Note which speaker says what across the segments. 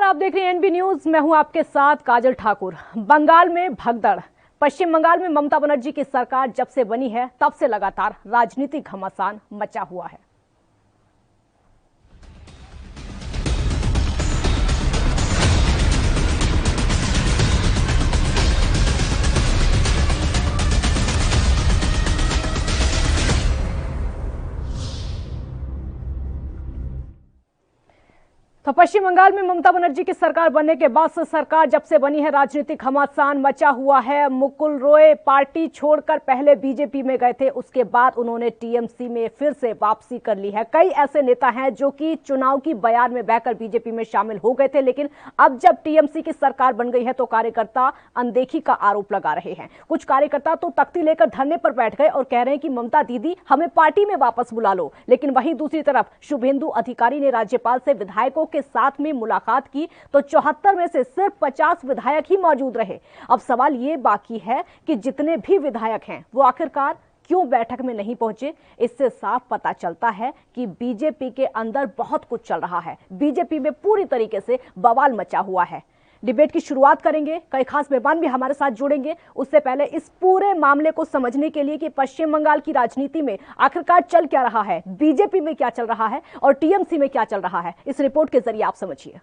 Speaker 1: आप देख रहे हैं एनबी न्यूज। मैं हूं आपके साथ काजल ठाकुर। बंगाल में भगदड़। पश्चिम बंगाल में ममता बनर्जी की सरकार जब से बनी है तब से लगातार राजनीतिक घमासान मचा हुआ है। तो पश्चिम बंगाल में ममता बनर्जी की सरकार बनने के बाद से सरकार जब से बनी है राजनीतिक घमासान मचा हुआ है। मुकुल रॉय पार्टी छोड़कर पहले बीजेपी में गए थे, उसके बाद उन्होंने टीएमसी में फिर से वापसी कर ली है। कई ऐसे नेता हैं जो कि चुनाव की बयान में बहकर बीजेपी में शामिल हो गए थे, लेकिन अब जब टीएमसी की सरकार बन गई है तो कार्यकर्ता अनदेखी का आरोप लगा रहे हैं। कुछ कार्यकर्ता तो तख्ती लेकर धरने पर बैठ गए और कह रहे हैं कि ममता दीदी हमें पार्टी में वापस बुला लो। लेकिन वहीं दूसरी तरफ शुभेंदु अधिकारी ने राज्यपाल से विधायकों के साथ में मुलाकात की तो 74 में से सिर्फ 50 विधायक ही मौजूद रहे। अब सवाल ये बाकी है कि जितने भी विधायक हैं वो आखिरकार क्यों बैठक में नहीं पहुंचे। इससे साफ पता चलता है कि बीजेपी के अंदर बहुत कुछ चल रहा है। बीजेपी में पूरी तरीके से बवाल मचा हुआ है। डिबेट की शुरुआत करेंगे, कई खास मेहमान भी हमारे साथ जुड़ेंगे। उससे पहले इस पूरे मामले को समझने के लिए कि पश्चिम बंगाल की राजनीति में आखिरकार चल क्या रहा है, बीजेपी में क्या चल रहा है और टीएमसी में क्या चल रहा है, इस रिपोर्ट के जरिए आप समझिए।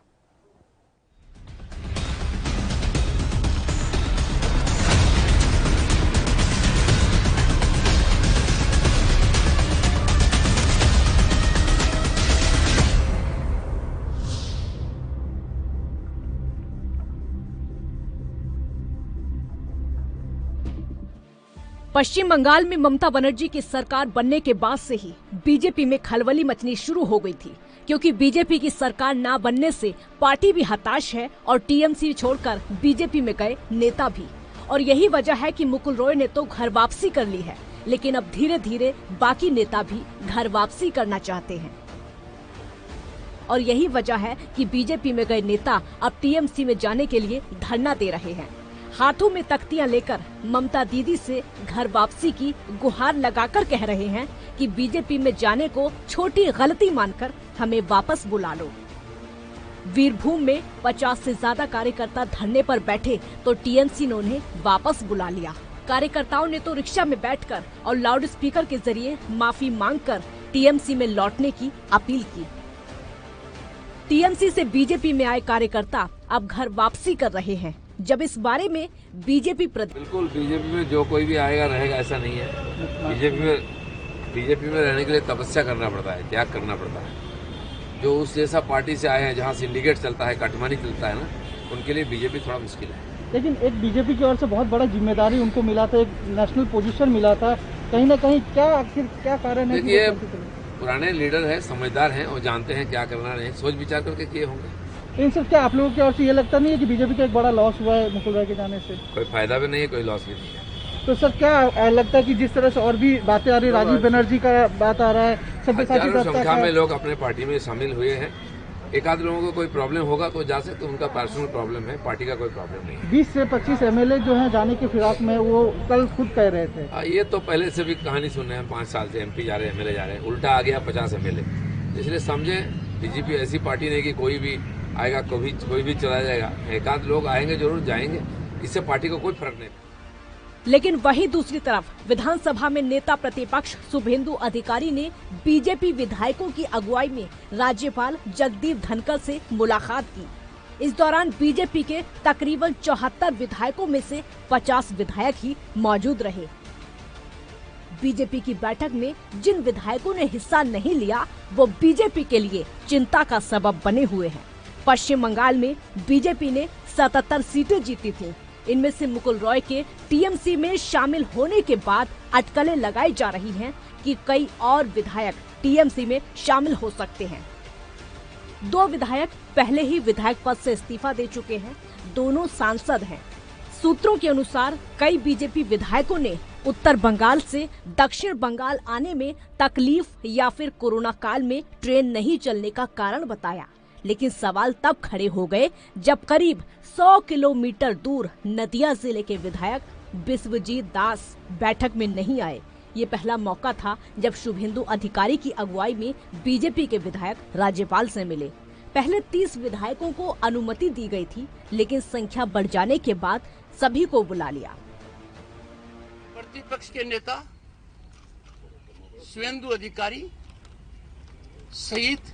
Speaker 1: पश्चिम बंगाल में ममता बनर्जी की सरकार बनने के बाद से ही बीजेपी में खलबली मचनी शुरू हो गई थी, क्योंकि बीजेपी की सरकार ना बनने से पार्टी भी हताश है और टीएमसी छोड़कर बीजेपी में गए नेता भी। और यही वजह है कि मुकुल रॉय ने तो घर वापसी कर ली है, लेकिन अब धीरे धीरे बाकी नेता भी घर वापसी करना चाहते हैं। और यही वजह है कि बीजेपी में गए नेता अब टीएमसी में जाने के लिए धरना दे रहे हैं। हाथों में तख्तियां लेकर ममता दीदी से घर वापसी की गुहार लगाकर कह रहे हैं कि बीजेपी में जाने को छोटी गलती मानकर हमें वापस बुला लो। वीरभूम में 50 से ज्यादा कार्यकर्ता धरने पर बैठे तो टीएमसी ने उन्हें वापस बुला लिया। कार्यकर्ताओं ने तो रिक्शा में बैठकर और लाउड स्पीकर के जरिए माफी मांगकर टीएमसी में लौटने की अपील की। टीएमसी से बीजेपी में आए कार्यकर्ता अब घर वापसी कर रहे हैं। जब इस बारे में बीजेपी
Speaker 2: बिल्कुल बीजेपी में जो कोई भी आएगा रहेगा ऐसा नहीं है। बीजेपी में रहने के लिए तपस्या करना पड़ता है, त्याग करना पड़ता है। जो उस जैसा पार्टी से आए हैं जहाँ सिंडिकेट चलता है, कटमानी चलता है ना, उनके लिए बीजेपी थोड़ा मुश्किल है।
Speaker 3: लेकिन एक बीजेपी की ओर से बहुत बड़ा जिम्मेदारी उनको मिला था, एक नेशनल पोजीशन मिला था, कहीं ना कहीं क्या कारण है?
Speaker 2: देखिए पुराने लीडर है, समझदार हैं और जानते हैं क्या करना है, सोच विचार करके किए होंगे।
Speaker 3: इन सब क्या आप लोगों की ओर से ये लगता नहीं है कि बीजेपी का एक बड़ा लॉस हुआ है मुकुल रॉय के जाने से?
Speaker 2: कोई फायदा भी नहीं है, कोई लॉस भी नहीं है।
Speaker 3: तो सर क्या लगता है कि जिस तरह से और भी बातें आ रही है, राजीव बनर्जी का बात आ रहा है, सबके साथ
Speaker 2: संख्या में लोग अपने पार्टी में शामिल हुए हैं। एक आध लोगों को कोई प्रॉब्लम होगा तो जा सकते, उनका पर्सनल प्रॉब्लम है, पार्टी का कोई प्रॉब्लम नहीं है।
Speaker 3: 20 से 25 एमएलए जो हैं जाने के फिराक में, वो कल खुद कह रहे थे।
Speaker 2: ये तो पहले से भी कहानी सुन रहे हैं, 5 साल से एमपी जा रहे हैं, एमएलए जा रहे हैं, उल्टा आ गया 50 एमएलए। इसलिए समझे बीजेपी ऐसी पार्टी नहीं कि कोई भी आएगा कोई भी चला जाएगा। एक आध लोग आएंगे, जरूर जाएंगे, इससे पार्टी को कोई फर्क नहीं।
Speaker 1: लेकिन वहीं दूसरी तरफ विधानसभा में नेता प्रतिपक्ष शुभेंदु अधिकारी ने बीजेपी विधायकों की अगुवाई में राज्यपाल जगदीप धनखड़ से मुलाकात की। इस दौरान बीजेपी के तकरीबन 74 विधायकों में से 50 विधायक ही मौजूद रहे। बीजेपी की बैठक में जिन विधायकों ने हिस्सा नहीं लिया वो बीजेपी के लिए चिंता का सबब बने हुए हैं। पश्चिम बंगाल में बीजेपी ने 77 सीटें जीती थीं। इनमें से मुकुल रॉय के टीएमसी में शामिल होने के बाद अटकलें लगाई जा रही हैं कि कई और विधायक टीएमसी में शामिल हो सकते हैं। 2 विधायक पहले ही विधायक पद से इस्तीफा दे चुके हैं, दोनों सांसद हैं। सूत्रों के अनुसार कई बीजेपी विधायकों ने उत्तर बंगाल से दक्षिण बंगाल आने में तकलीफ या फिर कोरोना काल में ट्रेन नहीं चलने का कारण बताया। लेकिन सवाल तब खड़े हो गए जब करीब 100 किलोमीटर दूर नदिया जिले के विधायक बिस्वजीत दास बैठक में नहीं आए। ये पहला मौका था जब शुभेंदु अधिकारी की अगुवाई में बीजेपी के विधायक राज्यपाल से मिले। पहले 30 विधायकों को अनुमति दी गई थी, लेकिन संख्या बढ़ जाने के बाद सभी को बुला लिया।
Speaker 4: प्रतिपक्ष के नेता शुभेंदु अधिकारी सहित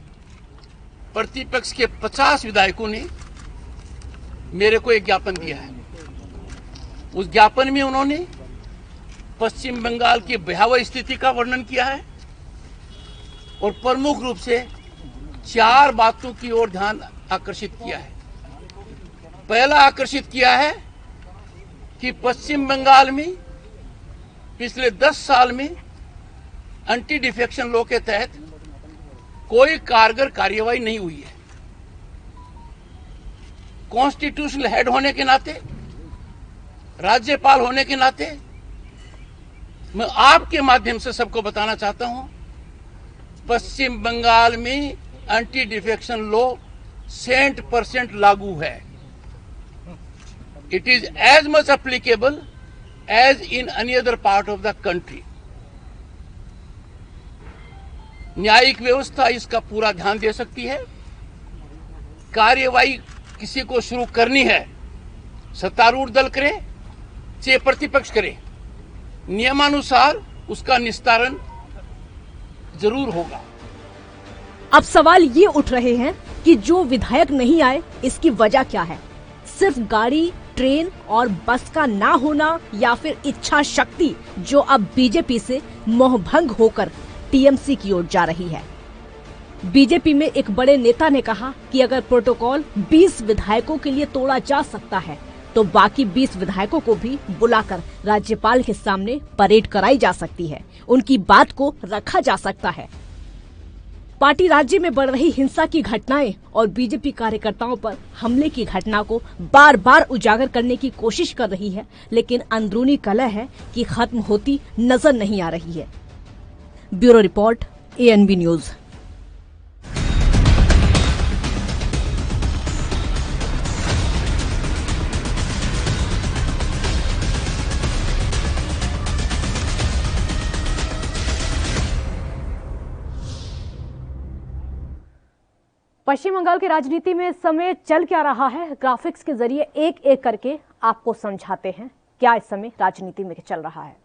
Speaker 4: प्रतिपक्ष के 50 विधायकों ने मेरे को एक ज्ञापन दिया है। उस ज्ञापन में उन्होंने पश्चिम बंगाल की भयावह स्थिति का वर्णन किया है और प्रमुख रूप से 4 बातों की ओर ध्यान आकर्षित किया है। पहला आकर्षित किया है कि पश्चिम बंगाल में पिछले 10 साल में एंटी डिफेक्शन लॉ के तहत कोई कारगर कार्यवाही नहीं हुई है। कॉन्स्टिट्यूशनल हेड होने के नाते, राज्यपाल होने के नाते मैं आपके माध्यम से सबको बताना चाहता हूं, पश्चिम बंगाल में एंटी डिफेक्शन लॉ 100% लागू है। It is as much applicable as in any other part of the country. न्यायिक व्यवस्था इसका पूरा ध्यान दे सकती है। कार्यवाही किसी को शुरू करनी है, सत्तारूढ़ दल करे चाहे प्रतिपक्ष करे, नियमानुसार उसका निस्तारण जरूर होगा।
Speaker 1: अब सवाल ये उठ रहे हैं कि जो विधायक नहीं आए इसकी वजह क्या है? सिर्फ गाड़ी, ट्रेन और बस का ना होना या फिर इच्छा शक्ति जो अब बीजेपी से मोहभंग होकर टीएमसी की ओर जा रही है। बीजेपी में एक बड़े नेता ने कहा कि अगर प्रोटोकॉल 20 विधायकों के लिए तोड़ा जा सकता है तो बाकी 20 विधायकों को भी बुलाकर राज्यपाल के सामने परेड कराई जा सकती है, उनकी बात को रखा जा सकता है। पार्टी राज्य में बढ़ रही हिंसा की घटनाएं और बीजेपी कार्यकर्ताओं पर हमले की घटना को बार बार उजागर करने की कोशिश कर रही है, लेकिन अंदरूनी कलह है कि खत्म होती नजर नहीं आ रही है। Bureau report, ANB news. Paschim Bangal की राजनीति में इस समय चल क्या रहा है, ग्राफिक्स के जरिए एक एक करके आपको समझाते हैं क्या इस समय राजनीति में चल रहा है।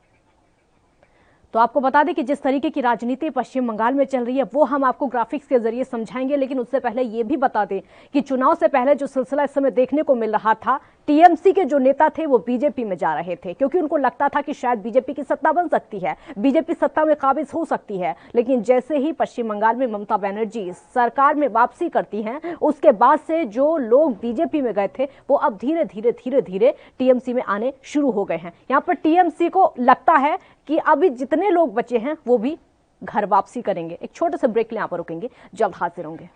Speaker 1: तो आपको बता दें कि जिस तरीके की राजनीति पश्चिम बंगाल में चल रही है वो हम आपको ग्राफिक्स के जरिए समझाएंगे, लेकिन उससे पहले ये भी बता दें कि चुनाव से पहले जो सिलसिला इस समय देखने को मिल रहा था, टीएमसी के जो नेता थे वो बीजेपी में जा रहे थे क्योंकि उनको लगता था कि शायद बीजेपी की सत्ता बन सकती है, बीजेपी सत्ता में काबिज हो सकती है। लेकिन जैसे ही पश्चिम बंगाल में ममता बनर्जी सरकार में वापसी करती हैं, उसके बाद से जो लोग बीजेपी में गए थे वो अब धीरे धीरे टीएमसी में आने शुरू हो गए हैं। यहाँ पर टीएमसी को लगता है कि अभी जितने लोग बचे हैं वो भी घर वापसी करेंगे। एक छोटे से ब्रेक ले यहाँ पर रुकेंगे, जल्द हाजिर होंगे।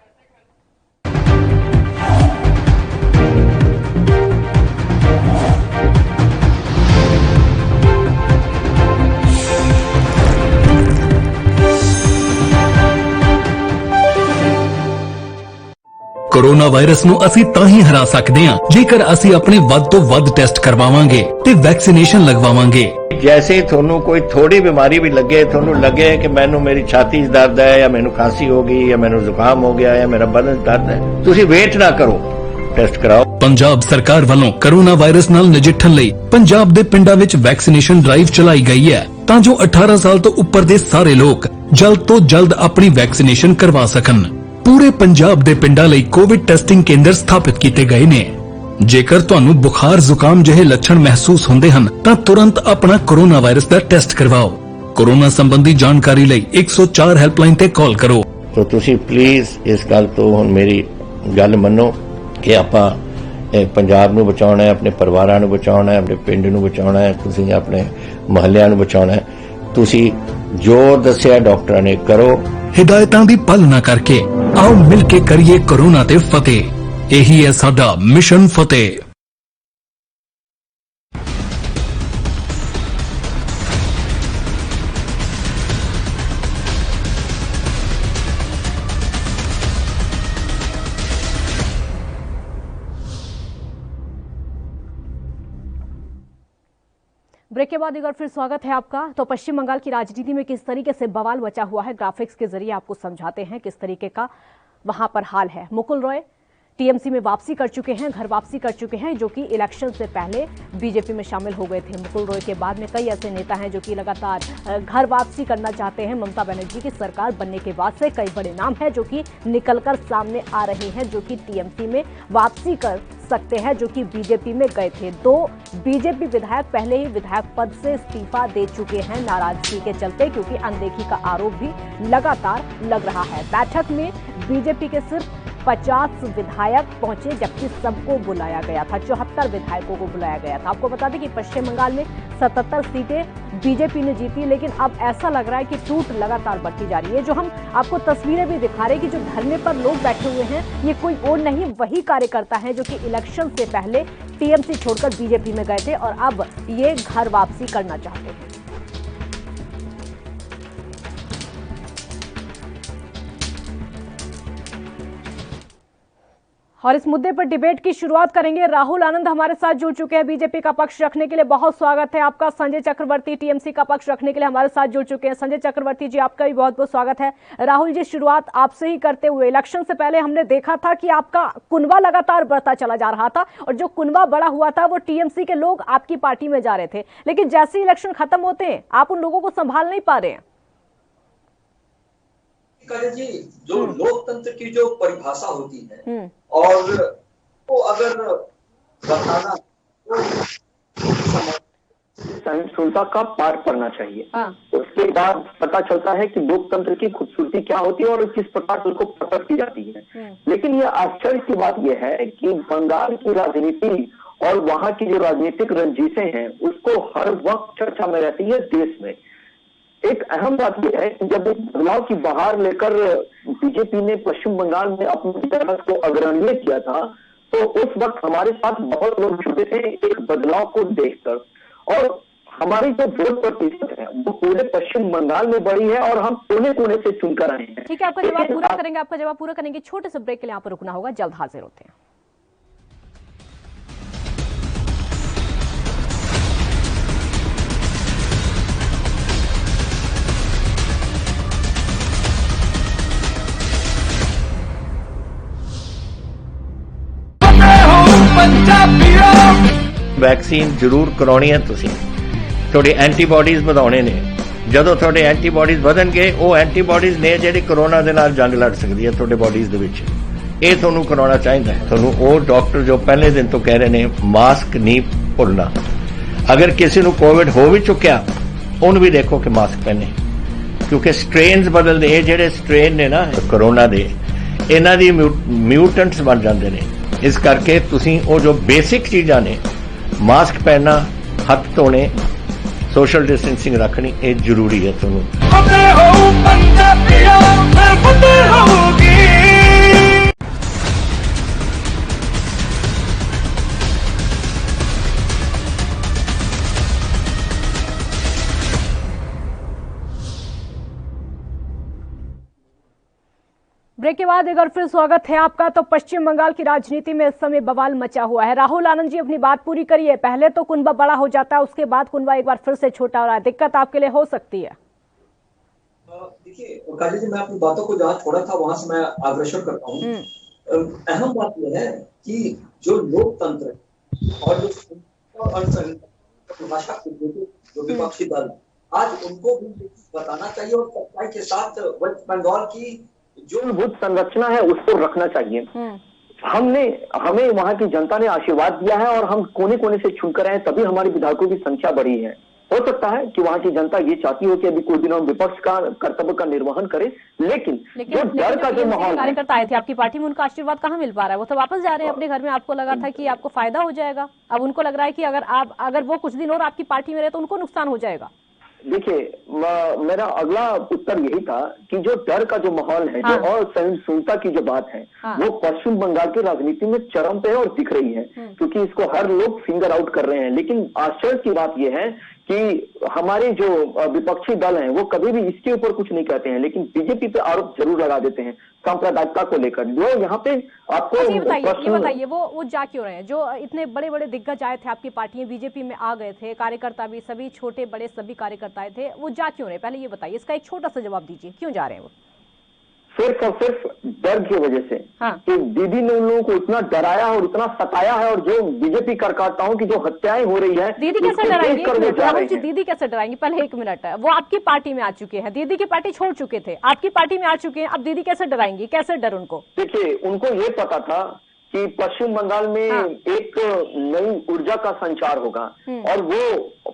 Speaker 5: कोरोना वायरस ਨੂੰ ਅਸੀਂ ਤਾਂ ਹੀ ਹਰਾ ਸਕਦੇ ਹਾਂ ਜੇਕਰ ਅਸੀਂ ਆਪਣੇ ਵੱਧ ਤੋਂ ਵੱਧ ਟੈਸਟ ਕਰਵਾਵਾਂਗੇ ਤੇ ਵੈਕਸੀਨੇਸ਼ਨ ਲਗਵਾਵਾਂਗੇ।
Speaker 6: जैसे थोनू कोई थोड़ी बीमारी भी लगे, थोनू लगे कि मैनू मेरी छाती च दर्द है या मैनू खांसी हो गई या मैनू जुकाम हो गया या मेरा बदन दर्द है, तुसी वेट ना करो, टेस्ट कराओ। पंजाब सरकार वालों कोरोना वायरस नाल नजिठण लई पंजाब दे पिंडां विच वैक्सीनेशन ड्राइव चलाई गई है तां जो 18 साल तो उपर दे सारे लोग जल्द तो जल्द अपनी वैक्सीनेशन करवा सकन। पूरे पंजाब दे पिंडां लई कोविड टेस्टिंग केंद्र स्थापित किए गए ने। जेकर ਤੁਹਾਨੂੰ बुखार जुकाम ਜਿਹੇ ਲੱਛਣ ਮਹਿਸੂਸ ਹੁੰਦੇ ਹਨ ਤਾਂ ਤੁਰੰਤ ਆਪਣਾ ਕੋਰੋਨਾ ਵਾਇਰਸ ਦਾ ਟੈਸਟ ਕਰਵਾਓ। ਕੋਰੋਨਾ ਸੰਬੰਧੀ ਜਾਣਕਾਰੀ ਲਈ 104 ਹੈਲਪਲਾਈਨ ਤੇ ਕਾਲ ਕਰੋ। तो ਤੁਸੀਂ ਪਲੀਜ਼ ਇਸ ਗੱਲ ਤੋਂ ਹੁਣ ਮੇਰੀ ਗੱਲ ਮੰਨੋ ਕਿ ਆਪਾਂ ਪੰਜਾਬ ਨੂੰ ਬਚਾਉਣਾ ਹੈ, ਆਪਣੇ ਪਰਿਵਾਰਾਂ ਨੂੰ ਬਚਾਉਣਾ ਹੈ, ਆਪਣੇ ਪਿੰਡ ਨੂੰ ਬਚਾਉਣਾ ਹੈ, ਤੁਸੀਂ ਆਪਣੇ ਮੁਹੱਲਿਆਂ ਨੂੰ ਬਚਾਉਣਾ ਹੈ। ਤੁਸੀਂ ਜੋ ਦੱਸਿਆ ਡਾਕਟਰਾਂ ਨੇ ਕਰੋ।
Speaker 5: ਹਿਦਾਇਤਾਂ ਦੀ ਪਾਲਣਾ ਕਰਕੇ ਆਓ ਮਿਲ ਕੇ ਕਰੀਏ ਕੋਰੋਨਾ ਤੇ ਫਤਿਹ। यही है साडा मिशन फतेह।
Speaker 1: ब्रेक के बाद एक बार फिर स्वागत है आपका। तो पश्चिम बंगाल की राजनीति में किस तरीके से बवाल मचा हुआ है, ग्राफिक्स के जरिए आपको समझाते हैं किस तरीके का वहां पर हाल है। मुकुल रॉय टीएमसी में वापसी कर चुके हैं, घर वापसी कर चुके हैं, जो कि इलेक्शन से पहले बीजेपी में शामिल हो गए थे। मुकुल रॉय के बाद में कई ऐसे नेता हैं जो कि लगातार घर वापसी करना चाहते हैं। ममता बनर्जी की सरकार बनने के बाद से कई बड़े नाम हैं जो कि निकलकर सामने आ रहे हैं, जो कि टीएमसी में वापसी कर सकते हैं, जो कि बीजेपी में गए थे। 2 बीजेपी विधायक पहले ही विधायक पद से इस्तीफा दे चुके हैं नाराजगी के चलते, क्योंकि अनदेखी का आरोप भी लगातार लग रहा है। बैठक में बीजेपी के सिर्फ 50 विधायक पहुंचे, जबकि सबको बुलाया गया था। 74 विधायकों को बुलाया गया था। आपको बता दें कि पश्चिम बंगाल में 77 सीटें बीजेपी ने जीती, लेकिन अब ऐसा लग रहा है कि टूट लगातार बढ़ती जा रही है। जो हम आपको तस्वीरें भी दिखा रहे हैं कि जो धरने पर लोग बैठे हुए हैं, ये कोई और नहीं, वही कार्यकर्ता हैं जो कि इलेक्शन से पहले टीएमसी छोड़कर बीजेपी में गए थे और अब ये घर वापसी करना चाहते हैं। और इस मुद्दे पर डिबेट की शुरुआत करेंगे। राहुल आनंद हमारे साथ जुड़ चुके हैं बीजेपी का पक्ष रखने के लिए, बहुत स्वागत है आपका। संजय चक्रवर्ती टीएमसी का पक्ष रखने के लिए हमारे साथ जुड़ चुके हैं। संजय चक्रवर्ती जी, आपका भी बहुत बहुत स्वागत है। राहुल जी, शुरुआत आपसे ही करते हुए, इलेक्शन से पहले हमने देखा था कि आपका कुनबा लगातार बढ़ता चला जा रहा था और जो कुनबा बड़ा हुआ था वो टीएमसी के लोग आपकी पार्टी में जा रहे थे, लेकिन जैसे इलेक्शन खत्म होते हैं आप उन लोगों को संभाल नहीं पा रहे हैं।
Speaker 7: जी, जो लोकतंत्र की जो परिभाषा होती है और तो अगर बताना तो
Speaker 8: सहिष्णुता का पाठ पढ़ना चाहिए। उसके बाद पता चलता है कि लोकतंत्र की खूबसूरती क्या होती है और किस प्रकार से उसको प्रकट की जाती है। लेकिन ये आश्चर्य की बात यह है कि बंगाल की राजनीति और वहां की जो राजनीतिक रंजिशें हैं उसको हर वक्त चर्चा में रहती है देश में। एक अहम बात यह है कि जब एक बदलाव की बहार लेकर बीजेपी ने पश्चिम बंगाल में अपने विकास को अग्रणीय किया था, तो उस वक्त हमारे साथ बहुत लोग जुटे थे एक बदलाव को देखकर, और हमारी जो वोट प्रतिशत है वो पूरे पश्चिम बंगाल में बढ़ी है और हम कोने कोने से चुनकर आए हैं।
Speaker 1: ठीक है, आपका जवाब पूरा करेंगे, आपका जवाब पूरा करेंगे। छोटे से ब्रेक के लिए यहाँ पर रुकना होगा, जल्द हाजिर होते हैं।
Speaker 6: वैक्सीन जरूर करानी है। तुसीं थोड़े एंटीबॉडीज ਵਧਾਉਣੇ ਨੇ। ਜਦੋਂ ਤੁਹਾਡੇ ਐਂਟੀਬॉडीज ਵਧਣਗੇ ਉਹ ਐਂਟੀਬॉडीज ਨੇ ਜਿਹੜੀ ਕੋਰੋਨਾ ਦੇ ਨਾਲ ਜੰਗ ਲੜ ਸਕਦੀ ਹੈ ਤੁਹਾਡੇ ਬॉडीज ਦੇ ਵਿੱਚ। ਇਹ ਤੁਹਾਨੂੰ ਕਰਾਉਣਾ ਚਾਹੀਦਾ ਹੈ। ਤੁਹਾਨੂੰ ਉਹ ਡਾਕਟਰ ਜੋ ਪਹਿਲੇ ਦਿਨ ਤੋਂ ਕਹਿ ਰਹੇ ਨੇ ਮਾਸਕ ਨਹੀਂ ਭੁੱਲਣਾ। ਅਗਰ ਕਿਸੇ ਨੂੰ ਕੋਵਿਡ ਹੋ ਵੀ ਚੁੱਕਿਆ ਉਹਨੂੰ ਵੀ ਦੇਖੋ ਕਿ ਮਾਸਕ ਪਹਿਨੇ, ਕਿਉਂਕਿ ਸਟ੍ਰੇਨਸ ਬਦਲਦੇ। ਇਹ ਜਿਹੜੇ ਸਟ੍ਰੇਨ ਨੇ ਨਾ ਕੋਰੋਨਾ ਦੇ, ਇਹਨਾਂ ਦੀ ਮਿਊਟੈਂਟਸ ਬਣ ਜਾਂਦੇ ਨੇ। ਇਸ ਕਰਕੇ ਤੁਸੀਂ ਉਹ ਜੋ ਬੇਸਿਕ ਚੀਜ਼ਾਂ ਨੇ, ਮਾਸਕ ਪਹਿਨਣਾ, ਹੱਥ ਧੋਣੇ, सोशल डिस्टेंसिंग रखनी ये जरूरी है।
Speaker 1: ब्रेक के बाद एक बार फिर स्वागत है आपका। तो पश्चिम बंगाल की राजनीति में इस समय बवाल मचा हुआ है। राहुल आनंद जी, अपनी बात पूरी करिए। पहले तो कुनबा बड़ा हो जाता है, उसके बाद कुनबा एक बार फिर से छोटा हो रहा है, दिक्कत आपके लिए हो सकती है।
Speaker 7: देखिए काजी जी, मैं अपनी बातों को जहाँ छोड़ा था वहां से मैं अग्रसर करता हूँ। अहम बात यह है कि जो लोकतंत्र और जो भाषा जो विपक्षी दल, आज उनको भी बताना चाहिए और सच्चाई के साथ वेस्ट बंगाल की
Speaker 8: जो मूलभूत संरचना है उसको रखना चाहिए। हमें वहां की जनता ने आशीर्वाद दिया है और हम कोने कोने से चुनकर आए, तभी हमारे विधायकों की संख्या बढ़ी है। हो सकता है कि वहां की जनता ये चाहती हो कि अभी कुछ दिनों में विपक्ष का कर्तव्य का निर्वहन करे, लेकिन जो डर का जो माहौल
Speaker 1: कार्यकर्ता आए थे आपकी पार्टी में, उनका आशीर्वाद कहाँ मिल पा रहा है? वो तो वापस जा रहे हैं अपने घर में। आपको लगा था कि आपको फायदा हो जाएगा, अब उनको लग रहा है कि अगर वो कुछ दिन और आपकी पार्टी में रहे तो उनको नुकसान हो जाएगा।
Speaker 8: देखिए, मेरा अगला उत्तर यही था कि जो डर का जो माहौल है, जो असहिष्णुता की जो बात है, वो पश्चिम बंगाल की राजनीति में चरम पे है और दिख रही है, क्योंकि इसको हर लोग फिंगर आउट कर रहे हैं। लेकिन आश्चर्य की बात यह है कि हमारे जो विपक्षी दल हैं वो कभी भी इसके ऊपर कुछ नहीं कहते हैं, लेकिन बीजेपी पे आरोप जरूर लगा देते हैं सांप्रदायिकता को लेकर। जो यहाँ पे आपको
Speaker 1: ये बताइए वो जा क्यों रहे हैं? जो इतने बड़े बड़े दिग्गज आए थे आपकी पार्टी में, बीजेपी में आ गए थे, कार्यकर्ता भी सभी छोटे बड़े सभी कार्यकर्ता थे, वो जा क्यों रहे? पहले ये बताइए, इसका एक छोटा सा जवाब दीजिए, क्यों जा रहे हैं वो?
Speaker 8: सिर्फ और सिर्फ डर की वजह से कि दीदी ने उन लोगों को इतना डराया और इतना सताया है, और जो बीजेपी कार्यकर्ताओं की जो हत्याएं हो रही है,
Speaker 1: दीदी कैसे डराएंगे राहुल जी? दीदी कैसे डराएंगे? पहले 1 मिनट, वो आपकी पार्टी में आ चुके हैं, दीदी की पार्टी छोड़ चुके थे, आपकी पार्टी में आ चुके हैं, अब दीदी कैसे डराएंगी? कैसे डर उनको?
Speaker 8: देखिए, उनको ये पता था कि पश्चिम बंगाल में एक नई ऊर्जा का संचार होगा, और वो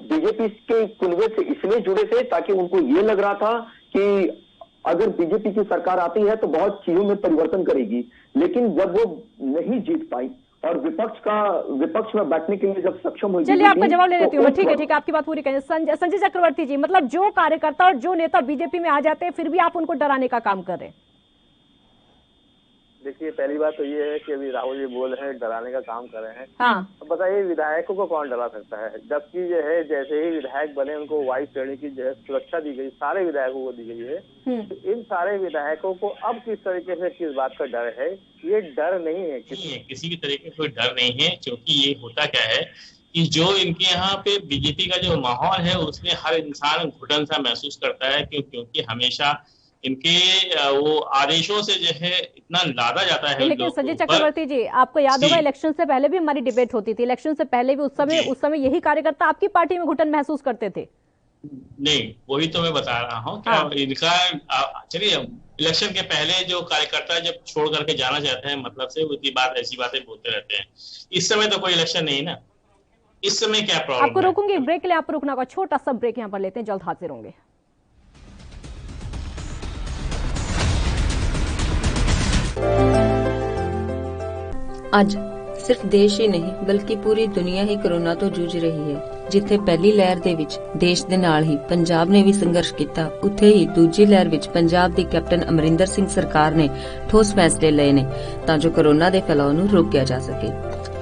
Speaker 8: बीजेपी के कुनबे से इसलिए जुड़े थे ताकि उनको ये लग रहा था कि अगर बीजेपी की सरकार आती है तो बहुत चीजों में परिवर्तन करेगी। लेकिन जब वो नहीं जीत पाई और विपक्ष में बैठने के लिए जब सक्षम हुई,
Speaker 1: चलिए आपका जवाब ले लेती हूँ मैं। ठीक है, आपकी बात पूरी करें। संजय चक्रवर्ती जी, मतलब जो कार्यकर्ता और जो नेता बीजेपी में आ जाते हैं फिर भी आप उनको डराने का काम कर रहे हैं?
Speaker 9: देखिए, पहली बात तो ये है कि अभी राहुल जी बोल रहे हैं डराने का काम कर रहे हैं।
Speaker 1: हाँ।
Speaker 9: तो बताइए, विधायकों को कौन डरा सकता है? जबकि जो है जैसे ही विधायक बने उनको वायु श्रेणी की जो है सुरक्षा दी गई, सारे विधायकों को दी गई है। तो इन सारे विधायकों को अब किस तरीके से किस बात का डर है? ये डर नहीं है,
Speaker 10: किसी भी तरीके का कोई डर नहीं है। क्योंकि ये होता क्या है कि जो इनके यहाँ पे बीजेपी का जो माहौल है उसमें हर इंसान घुटन सा महसूस करता है, क्योंकि हमेशा इनके वो आदेशों से जो है इतना लादा जाता है।
Speaker 1: लेकिन संजय चक्रवर्ती जी, आपको याद होगा इलेक्शन से पहले भी हमारी डिबेट होती थी, इलेक्शन से पहले भी उस समय यही कार्यकर्ता आपकी पार्टी में घुटन महसूस करते थे।
Speaker 10: नहीं, वही तो मैं बता रहा हूँ। क्या इनका, चलिए, इलेक्शन के पहले जो कार्यकर्ता जब छोड़ करके जाना चाहते हैं, मतलब से उतनी बात ऐसी बातें बोलते रहते हैं। इस समय तो कोई इलेक्शन नहीं ना, इस समय क्या प्रॉब्लम?
Speaker 1: आपको रोकूंगी, ब्रेक के लिए आपको रुकना होगा, छोटा सा ब्रेक यहाँ पर लेते हैं, जल्द हाजिर होंगे।
Speaker 11: ਅੱਜ ਸਿਰਫ ਦੇਸ਼ ਹੀ ਨਹੀਂ ਬਲਕਿ ਪੂਰੀ ਦੁਨੀਆ ਹੀ ਕਰੋਨਾ ਤੋਂ ਜੂਝ ਰਹੀ ਹੈ। ਜਿੱਥੇ ਪਹਿਲੀ ਲਹਿਰ ਦੇ ਵਿੱਚ ਦੇਸ਼ ਦੇ ਨਾਲ ਹੀ ਪੰਜਾਬ ਨੇ ਵੀ ਸੰਘਰਸ਼ ਕੀਤਾ, ਉੱਥੇ ਹੀ ਦੂਜੀ ਲਹਿਰ ਵਿੱਚ ਪੰਜਾਬ ਦੀ ਕੈਪਟਨ ਅਮਰਿੰਦਰ ਸਿੰਘ ਸਰਕਾਰ ਨੇ ਠੋਸ ਫੈਸਲੇ ਲਏ ਨੇ ਤਾਂ ਜੋ ਕਰੋਨਾ ਦੇ ਫੈਲਾਅ ਨੂੰ ਰੋਕਿਆ ਜਾ ਸਕੇ।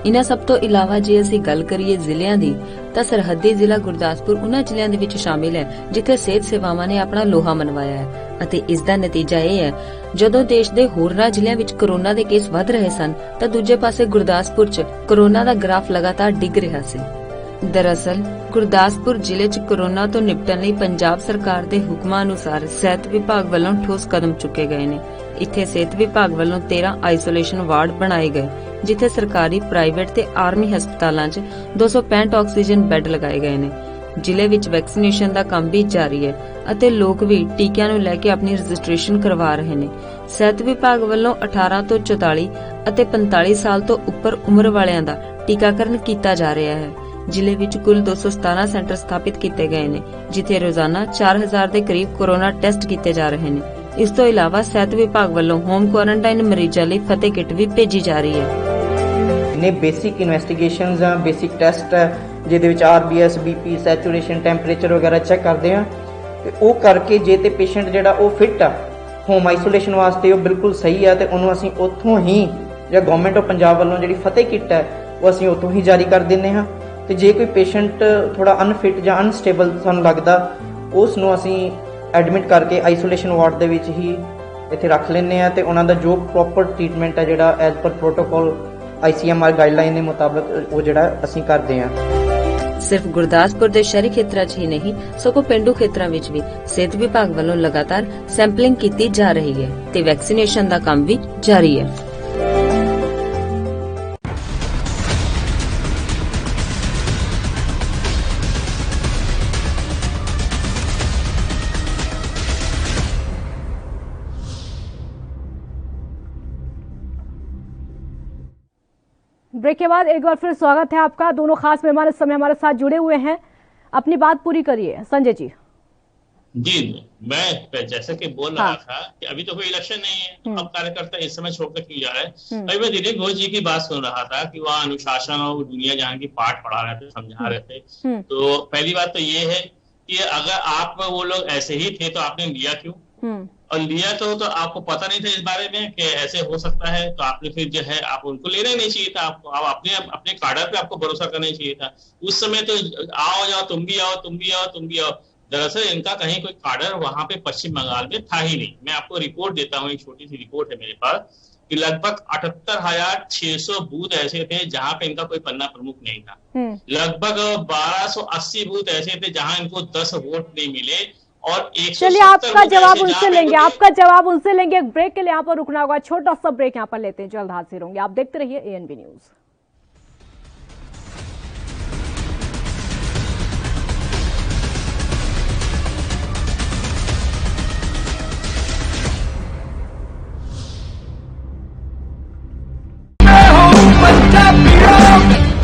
Speaker 11: ਇਨ੍ਹਾਂ ਸਭ ਤੋਂ ਇਲਾਵਾ ਜੇ ਅਸੀਂ ਗੱਲ ਕਰੀਏ ਜ਼ਿਲ੍ਹਿਆਂ ਦੀ, ਤਾਂ ਸਰਹੱਦੀ ਜ਼ਿਲ੍ਹਾ ਗੁਰਦਾਸਪੁਰ ਉਹਨਾਂ ਜ਼ਿਲ੍ਹਿਆਂ ਦੇ ਵਿੱਚ ਸ਼ਾਮਿਲ ਹੈ ਜਿੱਥੇ ਸਿਹਤ ਸੇਵਾਵਾਂ ਨੇ ਆਪਣਾ ਲੋਹਾ ਮਨਵਾਇਆ ਹੈ। ਅਤੇ ਇਸ ਦਾ ਨਤੀਜਾ ਇਹ ਹੈ, ਜਦੋਂ ਦੇਸ਼ ਦੇ ਹੋਰਨਾਂ ਜ਼ਿਲ੍ਹਿਆਂ ਵਿੱਚ ਕਰੋਨਾ ਦੇ ਕੇਸ ਵੱਧ ਰਹੇ ਸਨ ਤਾਂ ਦੂਜੇ ਪਾਸੇ ਗੁਰਦਾਸਪੁਰ 'ਚ ਕਰੋਨਾ ਦਾ ਗ੍ਰਾਫ ਲਗਾਤਾਰ ਡਿੱਗ ਰਿਹਾ ਸੀ। ਦਰਅਸਲ ਗੁਰਦਾਸਪੁਰ ਜ਼ਿਲ੍ਹੇ 'ਚ ਕਰੋਨਾ ਤੋਂ ਨਿਪਟਣ ਲਈ ਪੰਜਾਬ ਸਰਕਾਰ ਦੇ ਹੁਕਮਾਂ ਅਨੁਸਾਰ ਸਿਹਤ ਵਿਭਾਗ ਵੱਲੋਂ ਠੋਸ ਕਦਮ ਚੁੱਕੇ ਗਏ ਨੇ। ਇੱਥੇ ਸਿਹਤ ਵਿਭਾਗ ਵੱਲੋਂ 13 ਆਈਸੋਲੇਸ਼ਨ ਵਾਰਡ ਬਣਾਏ ਗਏ, ਜਿੱਥੇ ਸਰਕਾਰੀ, ਪ੍ਰਾਈਵੇਟ ਤੇ ਆਰਮੀ ਹਸਪਤਾਲਾਂ 'ਚ 265 ਆਕਸੀਜਨ ਬੈੱਡ ਲਗਾਏ ਗਏ ਨੇ। ਜ਼ਿਲ੍ਹੇ ਵਿੱਚ ਵੈਕਸੀਨੇਸ਼ਨ ਦਾ ਕੰਮ ਵੀ ਜਾਰੀ ਹੈ ਅਤੇ ਲੋਕ ਵੀ ਟੀਕਿਆਂ ਨੂੰ ਲੈ ਕੇ ਆਪਣੀ ਰਜਿਸਟ੍ਰੇਸ਼ਨ ਕਰਵਾ ਰਹੇ ਨੇ। ਸਿਹਤ ਵਿਭਾਗ ਵੱਲੋਂ 18 ਤੋਂ 44 ਅਤੇ 45 ਸਾਲ ਤੋਂ ਉੱਪਰ ਉਮਰ ਵਾਲਿਆਂ ਦਾ ਟੀਕਾਕਰਨ ਕੀਤਾ ਜਾ ਰਿਹਾ ਹੈ। ਜ਼ਿਲ੍ਹੇ ਵਿੱਚ ਕੁੱਲ 217 ਸੈਂਟਰ ਸਥਾਪਿਤ ਕੀਤੇ ਗਏ ਨੇ, ਜਿੱਥੇ ਰੋਜ਼ਾਨਾ 4000 ਦੇ ਕਰੀਬ ਕੋਰੋਨਾ ਟੈਸਟ ਕੀਤੇ ਜਾ ਰਹੇ ਨੇ। ਇਸ ਤੋਂ ਇਲਾਵਾ ਸਿਹਤ ਵਿਭਾਗ ਵੱਲੋਂ ਹੋਮ ਕੁਆਰੰਟਾਈਨ ਮਰੀਜ਼ਾਂ ਲਈ ਫਤਿਹ ਕਿੱਟ ਵੀ ਭੇਜੀ ਜਾ ਰਹੀ ਹੈ।
Speaker 12: ਨੇ ਬੇਸਿਕ ਇਨਵੈਸਟੀਗੇਸ਼ਨਸ ਆ, ਬੇਸਿਕ ਟੈਸਟ ਹੈ ਜਿਹਦੇ ਵਿੱਚ RBS, BP, ਸੈਚੂਰੇਸ਼ਨ, ਟੈਂਪਰੇਚਰ ਵਗੈਰਾ ਚੈੱਕ ਕਰਦੇ ਆ ਤੇ ਉਹ ਕਰਕੇ ਜੇ ਤੇ ਪੇਸ਼ੈਂਟ ਜਿਹੜਾ ਉਹ ਫਿੱਟ ਆ ਹੋਮ ਆਈਸੋਲੇਸ਼ਨ ਵਾਸਤੇ, ਉਹ ਬਿਲਕੁਲ ਸਹੀ ਆ ਤੇ ਉਹਨੂੰ ਅਸੀਂ ਉੱਥੋਂ ਹੀ ਜਾਂ ਗਵਰਨਮੈਂਟ ਆਫ ਪੰਜਾਬ ਵੱਲੋਂ ਜਿਹੜੀ ਫਤਿਹ ਕਿੱਟ ਹੈ ਉਹ ਅਸੀਂ ਉੱਥੋਂ ਹੀ ਜਾਰੀ ਕਰ ਦਿੰਦੇ ਹਾਂ। ਤੇ ਜੇ ਕੋਈ ਪੇਸ਼ੈਂਟ ਥੋੜਾ ਅਨਫਿਟ ਜਾਂ ਅਨਸਟੇਬਲ ਸਾਨੂੰ ਲੱਗਦਾ, ਉਸ ਨੂੰ ਅਸੀਂ ਐਡਮਿਟ ਕਰਕੇ ਆਈਸੋਲੇਸ਼ਨ ਵਾਰਡ ਦੇ ਵਿੱਚ ਹੀ ਇੱਥੇ ਰੱਖ ਲੈਂਦੇ ਆ ਤੇ ਉਹਨਾਂ ਦਾ ਜੋ ਪ੍ਰੋਪਰ ਟ੍ਰੀਟਮੈਂਟ ਹੈ ਜਿਹੜਾ as per protocol ICMR guideline ਦੇ ਮੁਤਾਬਕ ਉਹ ਜਿਹੜਾ ਅਸੀਂ ਕਰਦੇ ਆ।
Speaker 11: ਸਿਰਫ ਗੁਰਦਾਸਪੁਰ ਦੇ ਸ਼ਹਿਰੀ ਖੇਤਰਾਂ 'ਚ ਹੀ ਨਹੀਂ ਸਗੋਂ ਪੇਂਡੂ ਖੇਤਰਾਂ ਵਿੱਚ ਵੀ ਸਿਹਤ ਵਿਭਾਗ ਵੱਲੋਂ ਲਗਾਤਾਰ ਸੈਂਪਲਿੰਗ ਕੀਤੀ ਜਾ ਰਹੀ ਹੈ ਤੇ ਵੈਕਸੀਨੇਸ਼ਨ ਦਾ ਕੰਮ ਵੀ ਜਾਰੀ ਹੈ।
Speaker 1: ब्रेक के बाद एक बार फिर स्वागत है आपका। दोनों खास मेहमान इस समय हमारे साथ जुड़े हुए हैं, अपनी बात पूरी करिए संजय जी।
Speaker 10: जी, मैं जैसे कि बोल रहा था कि अभी तो कोई इलेक्शन नहीं है, तो अब कार्यकर्ता इस समय छोड़कर क्यों जा रहे हैं? अभी मैं दिलीप घोष जी की बात सुन रहा था कि वहाँ अनुशासन और दुनिया जहां की पाठ पढ़ा रहे थे, समझा रहे थे। तो पहली बात तो ये है कि अगर आप वो लोग ऐसे ही थे तो आपने लिया क्यों? और लिया तो आपको पता नहीं था इस बारे में कि ऐसे हो सकता है, तो आपने फिर जो है आप उनको लेना ही नहीं चाहिए था। आपको आप अपने कार्डर पे आपको भरोसा करना ही चाहिए था। उस समय तो आओ जाओ, तुम भी आओ, तुम भी आओ, तुम भी आओ। दरअसल इनका कहीं कोई कार्डर वहां पे पश्चिम बंगाल में था ही नहीं। मैं आपको रिपोर्ट देता हूँ, एक छोटी सी रिपोर्ट है मेरे पास कि लगभग 78,600 बूथ ऐसे थे जहां पे इनका कोई पन्ना प्रमुख नहीं था। लगभग 1280 बूथ ऐसे थे जहां इनको 10 वोट नहीं मिले और
Speaker 1: चलिए आपका जवाब उनसे लेंगे, आपका जवाब उनसे लेंगे। एक ब्रेक के लिए यहाँ पर रुकना होगा, छोटा सा ब्रेक यहाँ पर लेते हैं, जल्द हाजिर होंगे। आप देखते रहिए ANB news.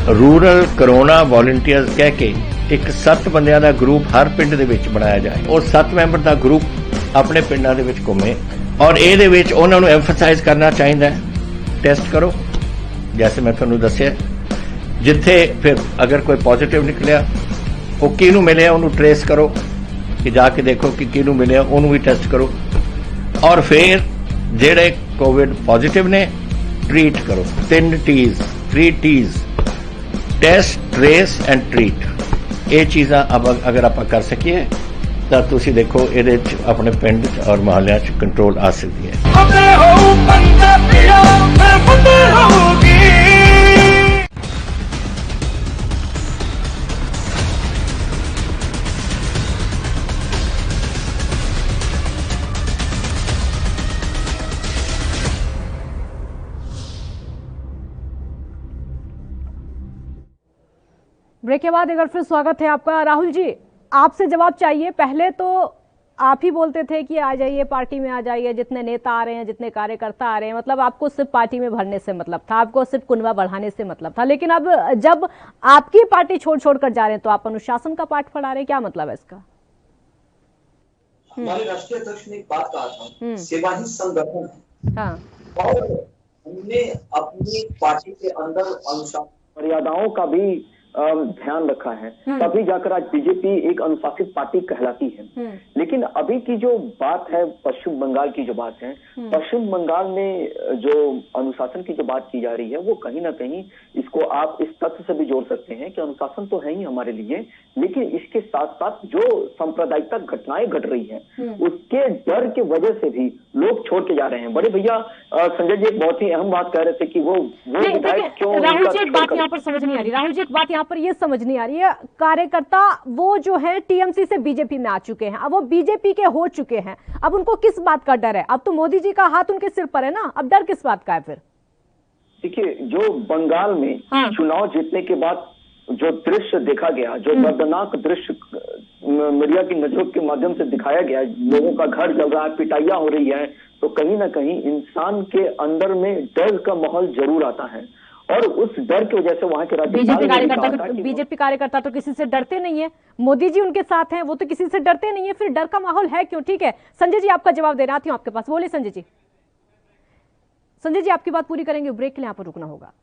Speaker 6: Rural corona volunteers कह के एक 7 ਬੰਦਿਆਂ ਦਾ ਗਰੁੱਪ ਹਰ ਪਿੰਡ ਦੇ ਵਿੱਚ ਬਣਾਇਆ ਜਾਏ। ਉਹ 7 ਮੈਂਬਰ ਦਾ ਗਰੁੱਪ ਆਪਣੇ ਪਿੰਡਾਂ ਦੇ ਵਿੱਚ ਘੁੰਮੇ ਔਰ ਇਹਦੇ ਵਿੱਚ ਉਹਨਾਂ ਨੂੰ ਐਮਫਸਾਈਜ਼ ਕਰਨਾ ਚਾਹੀਦਾ ਹੈ, ਟੈਸਟ ਕਰੋ ਜੈਸੇ ਮੈਂ ਤੁਹਾਨੂੰ ਦੱਸਿਆ। ਜਿੱਥੇ ਫਿਰ ਅਗਰ ਕੋਈ ਪੋਜ਼ਿਟਿਵ ਨਿਕਲਿਆ ਉਹ ਕਿਹਨੂੰ ਮਿਲਿਆ ਉਹਨੂੰ ਟ੍ਰੇਸ ਕਰੋ ਕਿ ਜਾ ਕੇ ਦੇਖੋ ਕਿ ਕਿਹਨੂੰ ਮਿਲਿਆ, ਉਹਨੂੰ ਵੀ ਟੈਸਟ ਕਰੋ ਔਰ ਫਿਰ ਜਿਹੜੇ ਕੋਵਿਡ ਪੋਜ਼ਿਟਿਵ ਨੇ ਟ੍ਰੀਟ ਕਰੋ। 3 T's test, trace and treat. ਇਹ ਚੀਜ਼ਾਂ ਅਗਰ ਆਪਾਂ ਕਰ ਸਕੀਏ ਤਾਂ ਤੁਸੀਂ ਦੇਖੋ ਇਹਦੇ ਵਿੱਚ ਆਪਣੇ ਪਿੰਡ ਔਰ ਮੁਹੱਲਿਆਂ 'ਚ ਕੰਟਰੋਲ ਆ ਸਕਦੀ ਹੈ।
Speaker 1: ब्रेक के बाद एक बार फिर स्वागत है आपका। राहुल जी, आपसे जवाब चाहिए। पहले तो आप ही बोलते थे कि आ जाइए पार्टी में, आ जाइए, जितने नेता आ रहे हैं, जितने कार्यकर्ता आ रहे हैं, मतलब आपको सिर्फ पार्टी में भरने से मतलब था, आपको सिर्फ कुनबा बढ़ाने से मतलब था। लेकिन अब जब आपकी पार्टी छोड़ कर जा रहे हैं तो आप अनुशासन का पाठ पढ़ा रहे हैं, क्या मतलब है इसका?
Speaker 7: हमारे राष्ट्रीय अध्यक्ष ने एक बात कहा था, सेवा ही संगठन है। हाँ। और हमने अपनी पार्टी के अंदर अनुशासन
Speaker 8: मर्यादाओं का भी ध्यान रखा है, तभी जाकर आज बीजेपी एक अनुशासित पार्टी कहलाती है। लेकिन अभी की जो बात है, पश्चिम बंगाल की जो बात है, पश्चिम बंगाल में जो अनुशासन की जो बात की जा रही है वो कहीं ना कहीं इसको आप इस तथ्य से भी जोड़ सकते हैं कि अनुशासन तो है ही हमारे लिए, लेकिन इसके साथ साथ जो सांप्रदायिक घटनाएं घट रही हैं उसके डर की वजह से भी लोग छोड़ के जा रहे हैं। बड़े भैया संजय जी एक बहुत ही अहम बात कह रहे थे कि वो विधायक क्यों।
Speaker 1: राहुल जी एक बात यहाँ पर समझ नहीं आ रही, राहुल जी एक बात यहाँ पर ये समझ नहीं आ रही है, कार्यकर्ता वो जो है टीएमसी से बीजेपी में आ चुके हैं, अब वो बीजेपी के हो चुके हैं, अब उनको किस बात का डर है? अब तो मोदी जी का हाथ उनके सिर पर है ना, अब डर किस बात का है फिर?
Speaker 8: देखिए, जो बंगाल में चुनाव जीतने के बाद जो दृश्य देखा गया, जो दर्दनाक दृश्य मीडिया की नजरों के माध्यम से दिखाया गया, लोगों का घर जल रहा है, पिटाइयां हो रही है, तो कहीं ना कहीं इंसान के अंदर में डर का माहौल जरूर आता है। और उस डर की वजह से वहां के
Speaker 1: बीजेपी कार्यकर्ता तो किसी से डरते नहीं है, मोदी जी उनके साथ हैं, वो तो किसी से डरते नहीं है, फिर डर का माहौल है क्यों? ठीक है संजय जी, आपका जवाब देना आती हूँ आपके पास, बोलिए संजय जी। संजय जी आपकी बात पूरी करेंगे, ब्रेक के लिए यहाँ पर रुकना होगा।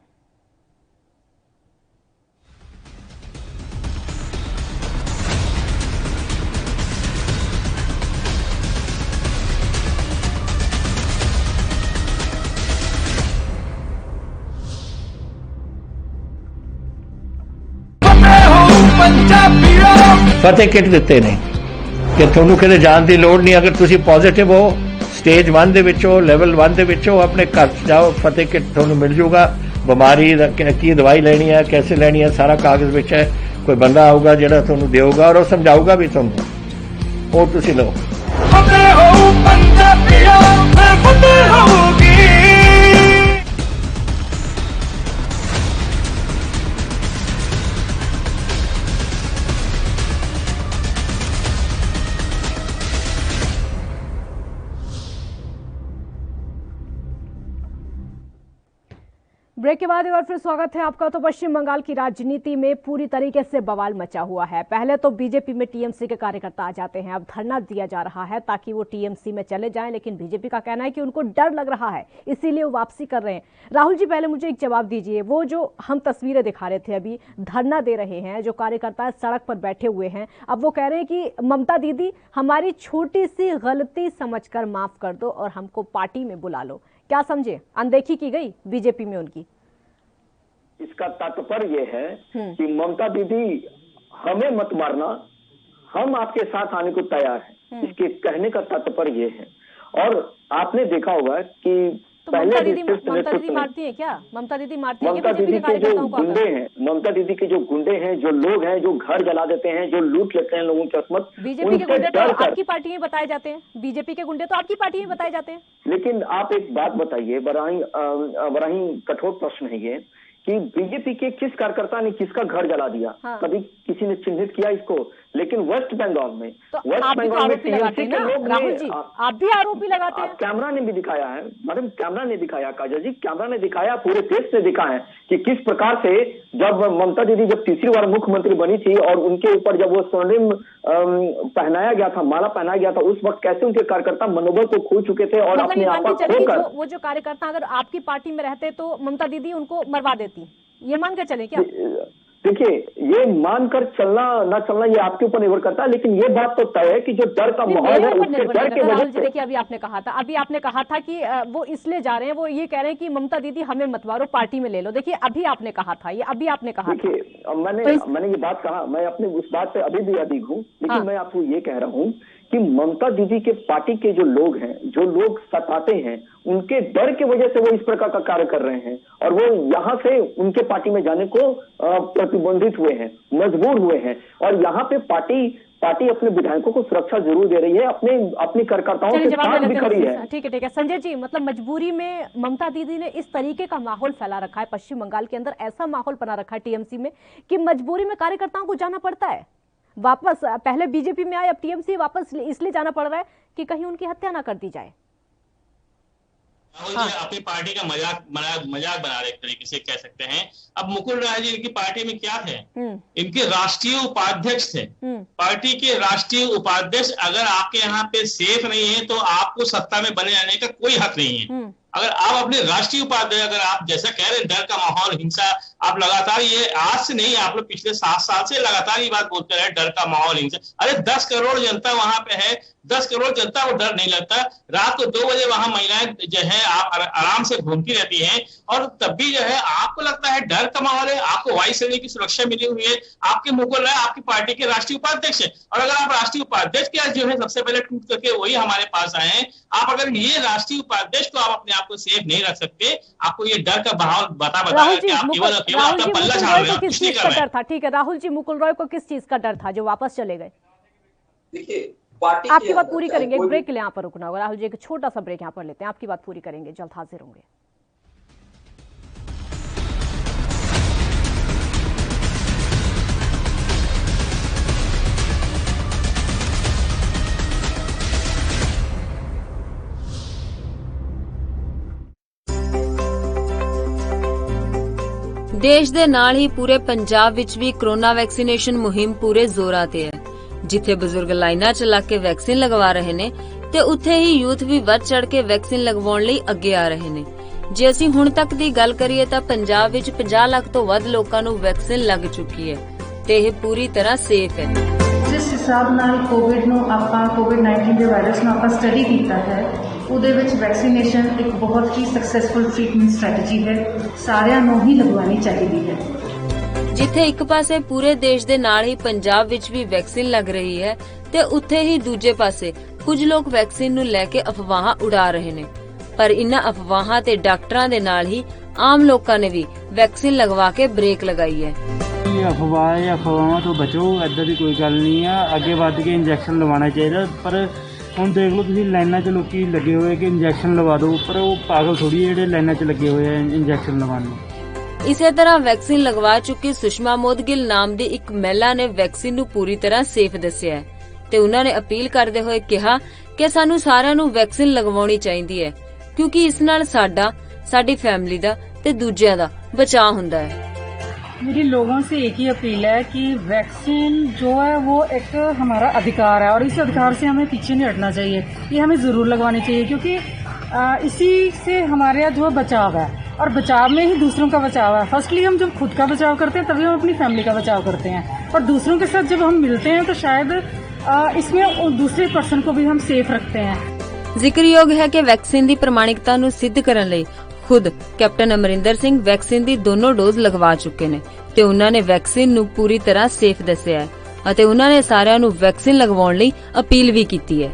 Speaker 6: फतेह किट ਦਿੱਤੇ ਨੇ ਕਿ ਤੁਹਾਨੂੰ ਕਿਤੇ ਜਾਣ ਦੀ ਲੋੜ ਨਹੀਂ। ਅਗਰ ਤੁਸੀਂ ਪੋਜ਼ਿਟਿਵ ਹੋ, ਸਟੇਜ 1 ਦੇ ਵਿੱਚ ਹੋ, ਲੈਵਲ 1 ਦੇ ਵਿੱਚ ਹੋ, ਆਪਣੇ ਘਰ ਜਾਓ, ਫਤਿਹ ਕਿਟ ਤੁਹਾਨੂੰ ਮਿਲ ਜੂਗਾ। ਬਿਮਾਰੀ ਦਾ ਕੀ ਦਵਾਈ ਲੈਣੀ ਹੈ, कैसे ਲੈਣੀ ਹੈ, ਸਾਰਾ ਕਾਗਜ਼ ਵਿੱਚ ਹੈ। ਕੋਈ ਬੰਦਾ ਆਊਗਾ ਜਿਹੜਾ ਤੁਹਾਨੂੰ ਦੇਊਗਾ ਔਰ ਉਹ ਸਮਝਾਊਗਾ ਵੀ ਤੁਹਾਨੂੰ, ਉਹ ਤੁਸੀਂ ਲਓ। ਫਤਿਹ ਹੋ ਪੰਜਾਬੀਓ, ਫਤਿਹ ਹੋਊਗੀ।
Speaker 1: ब्रेक के बाद एक बार फिर स्वागत है आपका। तो पश्चिम बंगाल की राजनीति में पूरी तरीके से बवाल मचा हुआ है। पहले तो बीजेपी में टीएमसी के कार्यकर्ता आ जाते हैं, अब धरना दिया जा रहा है ताकि वो टीएमसी में चले जाएं, लेकिन बीजेपी का कहना है कि उनको डर लग रहा है, इसीलिए वो वापसी कर रहे हैं। राहुल जी पहले मुझे एक जवाब दीजिए, वो जो हम तस्वीरें दिखा रहे थे अभी, धरना दे रहे हैं जो कार्यकर्ता सड़क पर बैठे हुए हैं, अब वो कह रहे हैं कि ममता दीदी हमारी छोटी सी गलती समझकर माफ कर दो और हमको पार्टी में बुला लो। क्या समझे, अनदेखी की गई बीजेपी में उनकी?
Speaker 8: इसका तात्पर्य यह है कि ममता दीदी हमें मत मारना, हम आपके साथ आने को तैयार हैं। इसके कहने का तात्पर्य यह है। और आपने देखा होगा कि
Speaker 1: तो ममता दीदी मारती है क्या? ममता दीदी मारती है
Speaker 8: ममता दीदी के जो गुंडे हैं, ममता दीदी के जो गुंडे हैं, जो लोग हैं, जो घर जला देते हैं, जो लूट लेते हैं लोगों की असमत,
Speaker 1: बीजेपी के गुंडे तो आपकी पार्टी में बताए जाते हैं। बीजेपी के गुंडे तो आपकी पार्टी में बताए जाते हैं।
Speaker 8: लेकिन आप एक बात बताइए, बड़ा ही कठोर प्रश्न है ये कि बीजेपी के किस कार्यकर्ता ने किसका घर जला दिया? हाँ। कभी किसी ने चिन्हित किया इसको? लेकिन वेस्ट बंगाल में
Speaker 1: तो वेस्ट बंगाल में टीएमसी के लोग, राहुल जी आप भी आरोपी लगाते हैं।
Speaker 8: कैमरा ने भी दिखाया है मैडम, कैमरा ने दिखाया, काजल जी कैमरा ने दिखाया, पूरे देश ने दिखा है कि किस प्रकार से जब ममता दीदी जब तीसरी बार मुख्यमंत्री बनी थी और उनके ऊपर जब वो स्वर्णिम पहनाया गया था, माला पहनाया गया था, उस वक्त कैसे उनके कार्यकर्ता मनोबल को खो चुके थे और अपने आप को खोकर
Speaker 1: वो जो कार्यकर्ता अगर आपकी पार्टी में रहते तो ममता दीदी उनको मरवा देती, ये मान कर चले क्या?
Speaker 8: देखिए, ये मानकर चलना ना चलना ये आपके ऊपर निर्भर करता है, लेकिन ये बात तो तय है कि जो डर का माहौल है उसके डर के वजह से।
Speaker 1: देखिए, अभी आपने कहा था कि वो इसलिए जा रहे हैं, वो ये कह रहे हैं कि ममता दीदी हमें मत मारो, पार्टी में ले लो। देखिए, अभी आपने कहा था
Speaker 8: देखिए, मैंने ये बात कहा, मैं अपने उस बात पे अभी भी अडिग हूँ, लेकिन मैं आपको ये कह रहा हूँ कि ममता दीदी के पार्टी के जो लोग हैं, जो लोग सताते हैं, उनके डर की वजह से वो इस प्रकार का कार्य कर रहे हैं और वो यहाँ से उनके पार्टी में जाने को प्रतिबंधित हुए हैं, मजबूर हुए हैं। और यहाँ पे पार्टी अपने विधायकों को सुरक्षा जरूर दे रही है, अपने कार्यकर्ताओं के साथ भी खड़ी है।
Speaker 1: ठीक है संजय जी, मतलब मजबूरी में ममता दीदी ने इस तरीके का माहौल फैला रखा है पश्चिम बंगाल के अंदर, ऐसा माहौल बना रखा है टीएमसी में कि मजबूरी में कार्यकर्ताओं को जाना पड़ता है वापस। पहले बीजेपी में आए, अब टीएमसी वापस इसलिए जाना पड़ रहा है कि कहीं उनकी हत्या ना कर दी जाए।
Speaker 10: हाँ। अपनी पार्टी का मजाक बना रहे, एक तरीके से कह सकते हैं। अब मुकुल राय जी इनकी पार्टी में क्या थे? इनके राष्ट्रीय उपाध्यक्ष थे। पार्टी के राष्ट्रीय उपाध्यक्ष अगर आपके यहाँ पे सेफ नहीं है तो आपको सत्ता में बने रहने का कोई हक नहीं है। अगर आप अपने राष्ट्रीय उपाध्यक्ष, अगर आप जैसा कह रहे हैं डर का माहौल, हिंसा, आप लगातार ये आज से नहीं, आप लोग पिछले 7 साल से लगातार ये बात बोलते रहे, डर का माहौल, हिंसा। अरे 10 करोड़ जनता वहां पे है, 10 करोड़ जनता को डर नहीं लगता। रात को 2 बजे वहां महिलाएं जो है आप आराम से घूमती रहती हैं और तब भी जो है आपको लगता है डर का माहौल है, आपको वायु सेना की सुरक्षा मिली हुई है। आपके मुकुल राय आपकी पार्टी के राष्ट्रीय उपाध्यक्ष है और अगर आप राष्ट्रीय उपाध्यक्ष के जो है सबसे पहले टूट करके वही हमारे पास आए हैं, आप अगर ये राष्ट्रीय उपाध्यक्ष को आप अपने आप को सेफ नहीं रख सकते, आपको ये डर का माहौल बता कि आप केवल अपना पल्ला झाड़ रहे हैं, कुछ नहीं कर रहे हैं।
Speaker 1: ठीक है राहुल जी, मुकुल रॉय को किस चीज का डर था जो वापस चले गए?
Speaker 7: देखिए,
Speaker 1: आपकी बात पूरी करेंगे, एक ब्रेक के लिए यहाँ पर रुकना होगा। राहुल जी, एक छोटा सा ब्रेक यहाँ पर लेते हैं, आपकी बात पूरी करेंगे, जल्द हाजिर होंगे।
Speaker 11: ਦੇਸ਼ ਦੇ ਨਾਲ ਹੀ ਪੂਰੇ ਪੰਜਾਬ ਵਿੱਚ ਵੀ ਕੋਰੋਨਾ ਵੈਕਸੀਨੇਸ਼ਨ ਮੁਹਿੰਮ ਪੂਰੇ ਜ਼ੋਰਾਂ ਤੇ ਹੈ। ਜਿੱਥੇ ਬਜ਼ੁਰਗ ਲਾਈਨਾਂ 'ਚ ਲੱਗ ਕੇ ਵੈਕਸੀਨ ਲਗਵਾ ਰਹੇ ਨੇ ਤੇ ਉੱਥੇ ਹੀ ਯੂਥ ਵੀ ਵੱਧ ਚੜ ਕੇ ਵੈਕਸੀਨ ਲਗਵਾਉਣ ਲਈ ਅੱਗੇ ਆ ਰਹੇ ਨੇ। ਜੇ ਅਸੀਂ ਹੁਣ ਤੱਕ ਦੀ ਗੱਲ ਕਰੀਏ ਤਾਂ ਪੰਜਾਬ ਵਿੱਚ 50 ਲੱਖ ਤੋਂ ਵੱਧ ਲੋਕਾਂ ਨੂੰ ਵੈਕਸੀਨ ਲੱਗ ਚੁੱਕੀ ਹੈ ਤੇ ਇਹ ਪੂਰੀ ਤਰ੍ਹਾਂ ਸੇਫ ਹੈ।
Speaker 13: ਜਿਸ ਹਿਸਾਬ ਨਾਲ ਕੋਵਿਡ ਨੂੰ ਆਪਾਂ ਕੋਵਿਡ-19 ਦੇ ਵਾਇਰਸ ਨੂੰ ਆਪਾਂ ਸਟੱਡੀ ਕੀਤਾ ਹੈ, ਉਹਦੇ ਵਿੱਚ ਵੈਕਸੀਨੇਸ਼ਨ ਇੱਕ ਬਹੁਤ ਹੀ ਸਕਸੈਸਫੁਲ ਟ੍ਰੀਟਮੈਂਟ ਸਟ੍ਰੈਟਜੀ ਹੈ, ਸਾਰਿਆਂ ਨੂੰ ਹੀ ਲਗਵਾਉਣੀ ਚਾਹੀਦੀ ਹੈ।
Speaker 11: ਜਿੱਥੇ ਇੱਕ ਪਾਸੇ ਪੂਰੇ ਦੇਸ਼ ਦੇ ਨਾਲ ਹੀ ਪੰਜਾਬ ਵਿੱਚ ਵੀ ਵੈਕਸੀਨ ਲੱਗ ਰਹੀ ਹੈ ਤੇ ਉੱਥੇ ਹੀ ਦੂਜੇ ਪਾਸੇ ਕੁਝ ਲੋਕ ਵੈਕਸੀਨ ਨੂੰ ਲੈ ਕੇ ਅਫਵਾਹਾਂ ਉਡਾ ਰਹੇ ਨੇ। ਪਰ ਇਨ੍ਹਾਂ ਅਫਵਾਹਾਂ ਤੇ ਡਾਕਟਰਾਂ ਦੇ ਨਾਲ ਹੀ ਆਮ ਲੋਕਾਂ ਨੇ ਵੀ ਵੈਕਸੀਨ ਲਗਵਾ ਕੇ ਬ੍ਰੇਕ ਲਗਾਈ ਹੈ।
Speaker 3: ਅਫਵਾਹਾਂ ਤੋਂ ਬਚੋ, ਏਦਾਂ ਦੀ ਕੋਈ ਗੱਲ ਨਹੀਂ ਆ। ਅੱਗੇ ਵੱਧ ਕੇ ਇੰਜੈਕਸ਼ਨ ਲਵਾਉਣਾ ਚਾਹੀਦਾ, ਪਰ ਹੁਣ ਦੇਖ ਲਓ ਤੁਸੀਂ ਲਾਈਨਾਂ 'ਚ ਲੋਕੀ ਲੱਗੇ ਹੋਏ ਕਿ ਇੰਜੈਕਸ਼ਨ ਲਵਾ ਦਿਓ, ਪਰ ਉਹ ਪਾਗਲ ਥੋੜੀ ਜਿਹੜੇ ਲਾਈਨਾਂ 'ਚ ਲੱਗੇ ਹੋਏ ਆ ਇੰਜੈਕਸ਼ਨ ਲਵਾਉਣ ਨੂੰ।
Speaker 11: ਇਸੇ ਤਰ੍ਹਾਂ ਵੈਕਸੀਨ ਲਗਵਾ ਚੁੱਕੀ ਸੁਸ਼ਮਾ ਮੋਦਗਿਲ ਨਾਮ ਦੀ ਇੱਕ ਮਹਿਲਾ ਨੇ ਵੈਕਸੀਨ ਨੂੰ ਪੂਰੀ ਤਰ੍ਹਾਂ ਸੇਫ ਦੱਸਿਆ ਹੈ ਤੇ ਉਹਨਾਂ ਨੇ ਅਪੀਲ ਕਰਦੇ ਹੋਏ ਕਿਹਾ ਕਿ ਸਾਨੂੰ ਸਾਰਿਆਂ ਨੂੰ ਵੈਕਸੀਨ ਲਗਵਾਉਣੀ ਚਾਹੀਦੀ ਹੈ ਕਿਉਂਕਿ ਇਸ ਨਾਲ ਸਾਡਾ, ਸਾਡੀ ਫੈਮਿਲੀ ਦਾ ਤੇ ਦੂਜਿਆਂ ਦਾ ਬਚਾਅ ਹੁੰਦਾ ਹੈ।
Speaker 13: मेरी लोगों से एक ही अपील है कि वैक्सीन जो है वो एक हमारा अधिकार है और इस अधिकार से हमें पीछे नहीं हटना चाहिए, ये हमें ज़रूर लगवानी चाहिए क्योंकि इसी से हमारे जो है बचाव है और बचाव में ही दूसरों का बचाव है। फर्स्टली हम जब खुद का बचाव करते हैं तभी हम अपनी फैमिली का बचाव करते हैं और दूसरों के साथ जब हम मिलते हैं तो शायद इसमें दूसरे पर्सन को भी हम सेफ रखते हैं।
Speaker 11: ਜ਼ਿਕਰਯੋਗ ਹੈ ਕਿ ਵੈਕਸੀਨ ਦੀ ਪ੍ਰਮਾਣਿਕਤਾ ਨੂੰ ਸਿੱਧ ਕਰਨ ਲਈ ਖੁਦ ਕੈਪਟਨ ਅਮਰਿੰਦਰ ਸਿੰਘ ਵੈਕਸੀਨ ਦੀ ਦੋਨੋਂ ਡੋਜ਼ ਲਗਵਾ ਚੁੱਕੇ ਨੇ ਤੇ ਉਹਨਾਂ ਨੇ ਵੈਕਸੀਨ ਨੂੰ ਪੂਰੀ ਤਰ੍ਹਾਂ ਸੇਫ ਦੱਸਿਆ ਹੈ ਅਤੇ ਉਹਨਾਂ ਨੇ ਸਾਰਿਆਂ ਨੂੰ ਵੈਕਸੀਨ ਲਗਵਾਉਣ ਲਈ ਅਪੀਲ ਵੀ ਕੀਤੀ ਹੈ।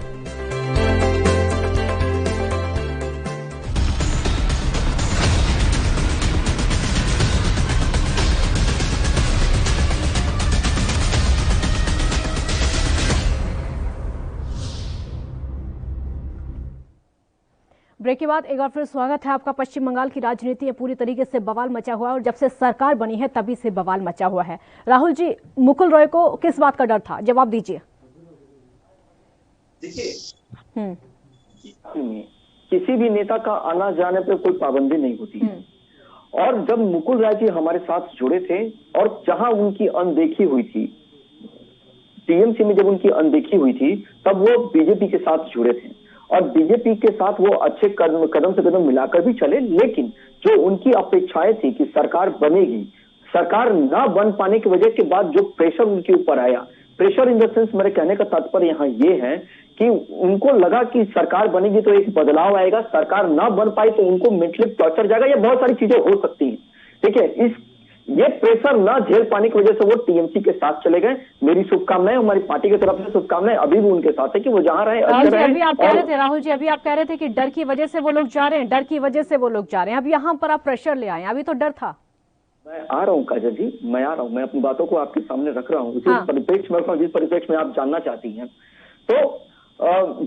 Speaker 1: ब्रेक के बाद एक बार फिर स्वागत है आपका। पश्चिम बंगाल की राजनीति में पूरी तरीके से बवाल मचा हुआ है और जब से सरकार बनी है तभी से बवाल मचा हुआ है। राहुल जी, मुकुल रॉय को किस बात का डर था, जवाब दीजिए।
Speaker 8: देखिए, किसी भी नेता का आना जाने पे कोई पाबंदी नहीं होती और जब मुकुल राय जी हमारे साथ जुड़े थे और जहां उनकी अनदेखी हुई थी, टीएमसी में जब उनकी अनदेखी हुई थी, तब वो बीजेपी के साथ जुड़े थे और बीजेपी के साथ वो अच्छे कदम से कदम मिलाकर भी चले। लेकिन जो उनकी अपेक्षाएं थी कि सरकार बनेगी, सरकार ना बन पाने की वजह के बाद जो प्रेशर उनके ऊपर आया, प्रेशर इन द सेंस, मेरे कहने का तात्पर्य यहाँ ये है कि उनको लगा कि सरकार बनेगी तो एक बदलाव आएगा, सरकार ना बन पाई तो उनको मेंटली टॉर्चर जाएगा, ये बहुत सारी चीजें हो सकती हैं। ठीक है, ये प्रेशर ना झेल पाने की वजह से वो टीएमसी के साथ चले गए। मेरी शुभकामनाएं, हमारी पार्टी की तरफ से शुभकामनाएं अभी भी उनके साथ है कि वो जहां रहे।
Speaker 1: राहुल जी, अभी आप कह रहे थे कि डर की वजह से वो लोग जा रहे हैं, डर की वजह से वो लोग जा रहे हैं। अब यहाँ पर आप प्रेशर ले आए, अभी तो डर था।
Speaker 8: मैं आ रहा हूँ काजल जी, मैं आ रहा हूँ, मैं अपनी बातों को आपके सामने रख रहा हूँ उसी परिप्रेक्ष्य में, जिस परिप्रेक्ष्य में आप जानना चाहती हैं। तो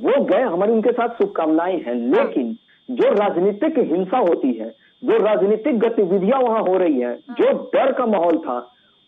Speaker 8: वो गए, हमारी उनके साथ शुभकामनाएं हैं, लेकिन जो राजनीतिक हिंसा होती है, जो राजनीतिक गतिविधियां वहां हो रही है, जो डर का माहौल था,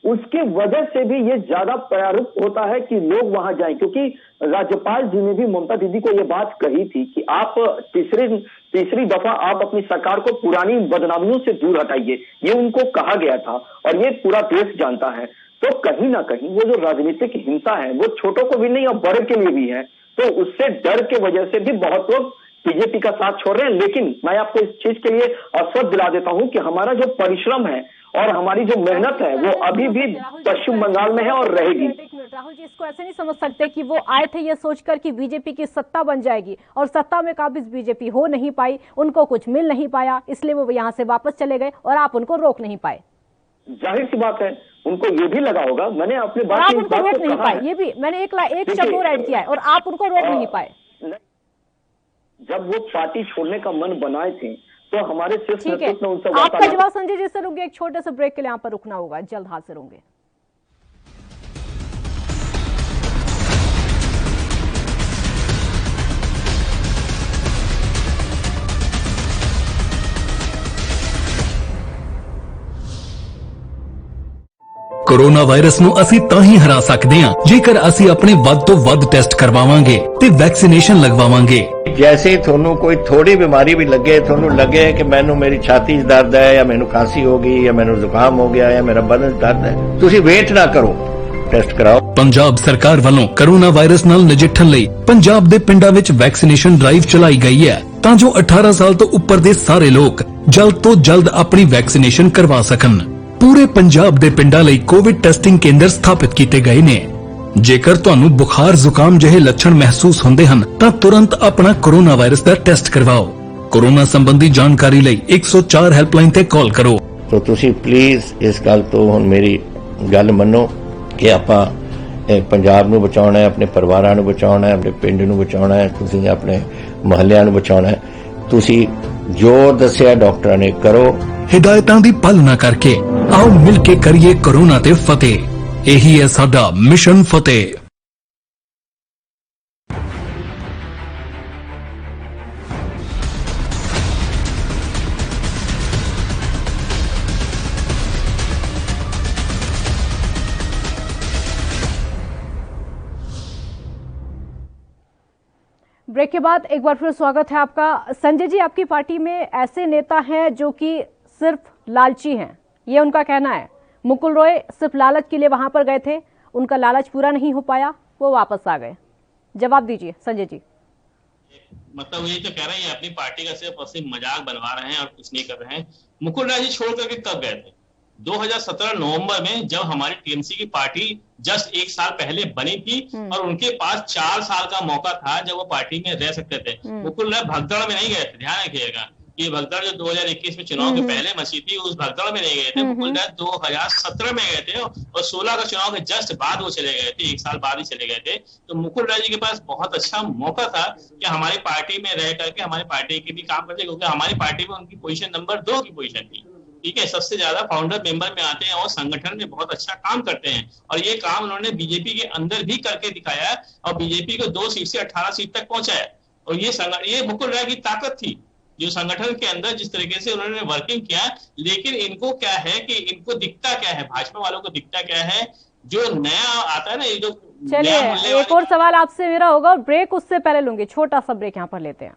Speaker 8: उसके वजह से भी ये ज्यादा प्रारूप होता है कि लोग वहां जाएं। क्योंकि राज्यपाल जी ने भी ममता दीदी को ये बात कही थी कि आप तीसरी दफा आप अपनी सरकार को पुरानी बदनामियों से दूर हटाइए, ये उनको कहा गया था और ये पूरा देश जानता है। तो कहीं ना कहीं वो जो राजनीतिक हिंसा है वो छोटों को भी नहीं और बड़े के लिए भी है, तो उससे डर के वजह से भी बहुत लोग बीजेपी का साथ छोड़ रहे हैं। लेकिन मैं आपको इस चीज के लिए आश्वस्त दिला देता हूं कि हमारा जो परिश्रम है और हमारी जो मेहनत है वो अभी भी पश्चिम बंगाल में है और रहेगी।
Speaker 1: राहुल जी, इसको ऐसे नहीं समझ सकते कि वो आए थे ये सोचकर कि बीजेपी की सत्ता बन जाएगी और सत्ता में काबिज बीजेपी हो नहीं पाई, उनको कुछ मिल नहीं पाया, इसलिए वो यहाँ से वापस चले गए और आप उनको रोक नहीं पाए।
Speaker 8: जाहिर सी बात है, उनको ये भी लगा होगा, मैंने अपनी बात
Speaker 1: आप उनको रोक नहीं पाए, ये भी मैंने एक शब्द और ऐड किया है, और आप उनको रोक नहीं पाए।
Speaker 8: जब वो पार्टी छोड़ने का मन बनाए थे तो हमारे सिर्फ उनसे
Speaker 1: आपका जवाब संजय जी से रुके, एक छोटे से ब्रेक के लिए यहाँ पर रुकना होगा, जल्द हाजिर होंगे।
Speaker 5: कोरोना वायरस ਨੂੰ ਅਸੀਂ ਤਾਂ ਹੀ ਹਰਾ ਸਕਦੇ ਹਾਂ ਜੇਕਰ ਅਸੀਂ ਆਪਣੇ ਵੱਧ ਤੋਂ ਵੱਧ ਟੈਸਟ ਕਰਵਾਵਾਂਗੇ ਤੇ ਵੈਕਸੀਨੇਸ਼ਨ ਲਗਵਾਵਾਂਗੇ।
Speaker 6: जैसे ही ਤੁਹਾਨੂੰ ਕੋਈ ਥੋੜੀ ਬਿਮਾਰੀ ਵੀ ਲੱਗੇ, ਤੁਹਾਨੂੰ ਲੱਗੇ ਕਿ ਮੈਨੂੰ ਮੇਰੀ ਛਾਤੀ 'ਚ ਦਰਦ ਹੈ ਜਾਂ ਮੈਨੂੰ ਖਾਂਸੀ ਹੋ ਗਈ ਜਾਂ ਮੈਨੂੰ ਜ਼ੁਕਾਮ ਹੋ ਗਿਆ ਜਾਂ ਮੇਰਾ ਬਦਨ ਦਰਦ ਹੈ, ਤੁਸੀਂ ਵੇਟ ਨਾ ਕਰੋ, ਟੈਸਟ ਕਰਾਓ।
Speaker 5: ਪੰਜਾਬ ਸਰਕਾਰ ਵੱਲੋਂ ਕੋਰੋਨਾ ਵਾਇਰਸ ਨਾਲ ਨਜਿੱਠਣ ਲਈ ਪੰਜਾਬ ਦੇ ਪਿੰਡਾਂ ਵਿੱਚ ਵੈਕਸੀਨੇਸ਼ਨ ਡਰਾਈਵ ਚਲਾਈ ਗਈ ਹੈ ਤਾਂ ਜੋ 18 ਸਾਲ ਤੋਂ ਉੱਪਰ ਦੇ ਸਾਰੇ ਲੋਕ ਜਲਦ ਤੋਂ ਜਲਦ ਆਪਣੀ ਵੈਕਸੀਨੇਸ਼ਨ ਕਰਵਾ ਸਕਣ। ਪੂਰੇ ਪੰਜਾਬ ਦੇ ਪਿੰਡਾਂ ਲਈ ਕੋਵਿਡ ਟੈਸਟਿੰਗ ਕੇਂਦਰ ਸਥਾਪਿਤ ਕੀਤੇ ਗਏ ਨੇ। ਜੇਕਰ ਤੁਹਾਨੂੰ ਬੁਖਾਰ ਜ਼ੁਕਾਮ ਜਿਹੇ ਲੱਛਣ ਮਹਿਸੂਸ ਹੁੰਦੇ ਹਨ ਤਾਂ ਤੁਰੰਤ ਆਪਣਾ ਕੋਰੋਨਾ ਵਾਇਰਸ ਦਾ ਟੈਸਟ ਕਰਵਾਓ। ਕੋਰੋਨਾ ਸੰਬੰਧੀ ਜਾਣਕਾਰੀ ਲਈ 104 ਹੈਲਪਲਾਈਨ ਤੇ ਕਾਲ ਕਰੋ।
Speaker 6: तो ਤੁਸੀਂ ਪਲੀਜ਼ ਇਸ ਗੱਲ ਤੋਂ ਹੁਣ ਮੇਰੀ ਗੱਲ ਮੰਨੋ ਕਿ ਆਪਾਂ ਪੰਜਾਬ ਨੂੰ ਬਚਾਉਣਾ ਹੈ, ਆਪਣੇ ਪਰਿਵਾਰਾਂ ਨੂੰ ਬਚਾਉਣਾ ਹੈ, ਆਪਣੇ ਪਿੰਡ ਨੂੰ ਬਚਾਉਣਾ ਹੈ, ਤੁਸੀਂ ਆਪਣੇ ਮੁਹੱਲਿਆਂ ਨੂੰ ਬਚਾਉਣਾ ਹੈ। ਤੁਸੀਂ ਜੋ ਦੱਸਿਆ ਡਾਕਟਰਾਂ ਨੇ ਕਰੋ।
Speaker 5: ਹਿਦਾਇਤਾਂ ਦੀ ਪਾਲਣਾ ਕਰਕੇ ਆਓ ਮਿਲ ਕੇ ਕਰੀਏ ਕੋਰੋਨਾ ਤੇ ਫਤਿਹ। ਇਹੀ ਹੈ ਸਾਡਾ ਮਿਸ਼ਨ ਫਤਿਹ।
Speaker 1: ब्रेक के बाद एक बार फिर स्वागत है आपका। संजय जी, आपकी पार्टी में ऐसे नेता हैं जो कि सिर्फ लालची हैं, ये उनका कहना है। मुकुल रॉय सिर्फ लालच के लिए वहां पर गए थे, उनका लालच पूरा नहीं हो पाया, वो वापस आ गए। जवाब दीजिए संजय जी।
Speaker 10: मतलब ये तो कह रहे हैं अपनी पार्टी का सिर्फ मजाक बनवा रहे हैं और कुछ नहीं कर रहे हैं। मुकुल राय जी छोड़ करके कब गए थे? 2017 नवंबर में, जब हमारी टीएमसी की पार्टी जस्ट एक साल पहले बनी थी और उनके पास 4 साल का मौका था जब वो पार्टी में रह सकते थे। मुकुल राय भगदड़ में नहीं गए थे, ध्यान रखिएगा। ये भगदड़ जो 2021 में चुनाव के पहले मची थी, उस भगदड़ में नहीं गए थे। मुकुल राय 2017 में गए थे और 16 का चुनाव के जस्ट बाद वो चले गए थे, 1 साल बाद ही चले गए थे। तो मुकुल राय जी के पास बहुत अच्छा मौका था कि हमारी पार्टी में रह करके हमारी पार्टी के भी काम करते, क्योंकि हमारी पार्टी में उनकी पोजीशन नंबर 2 की पोजीशन थी। ठीक है, सबसे ज्यादा फाउंडर मेंबर में आते हैं और संगठन में बहुत अच्छा काम करते हैं और ये काम उन्होंने बीजेपी के अंदर भी करके दिखाया है और बीजेपी को 2 सीट से 18 सीट तक पहुंचाया। और ये मुकुल राय की ताकत थी जो संगठन के अंदर जिस तरीके से उन्होंने वर्किंग किया, लेकिन इनको क्या है कि इनको दिखता क्या है, भाजपा वालों को दिखता क्या है, जो नया आता है ना, ये जो
Speaker 14: चलिए एक और सवाल आपसे मेरा होगा और ब्रेक उससे पहले लूंगी, छोटा सा ब्रेक यहाँ पर लेते हैं।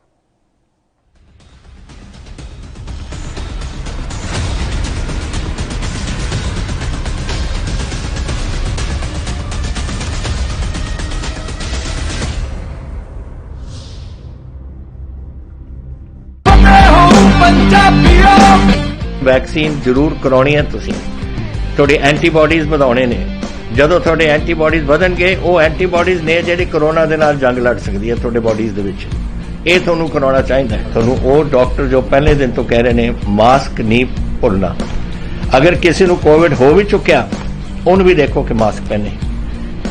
Speaker 6: ਵੈਕਸੀਨ ਜ਼ਰੂਰ ਕਰਾਉਣੀ ਹੈ ਤੁਸੀਂ, ਤੁਹਾਡੇ ਐਂਟੀਬਾਡੀਜ਼ ਵਧਾਉਣੇ ਨੇ। ਜਦੋਂ ਤੁਹਾਡੇ ਐਂਟੀਬਾਡੀਜ਼ ਵਧਣਗੇ, ਉਹ ਐਂਟੀਬਾਡੀਜ਼ ਨੇ ਜਿਹੜੀ ਕਰੋਨਾ ਦੇ ਨਾਲ ਜੰਗ ਲੜ ਸਕਦੀ ਹੈ ਤੁਹਾਡੇ ਬਾਡੀਜ਼ ਦੇ ਵਿੱਚ। ਇਹ ਤੁਹਾਨੂੰ ਕਰਾਉਣਾ ਚਾਹੀਦਾ ਹੈ। ਤੁਹਾਨੂੰ ਉਹ ਡਾਕਟਰ ਜੋ ਪਹਿਲੇ ਦਿਨ ਤੋਂ ਕਹਿ ਰਹੇ ਨੇ ਮਾਸਕ ਨਹੀਂ ਭੁੱਲਣਾ। ਅਗਰ ਕਿਸੇ ਨੂੰ ਕੋਵਿਡ ਹੋ ਵੀ ਚੁੱਕਿਆ, ਉਹਨੂੰ ਵੀ ਦੇਖੋ ਕਿ ਮਾਸਕ ਪਹਿਨੇ,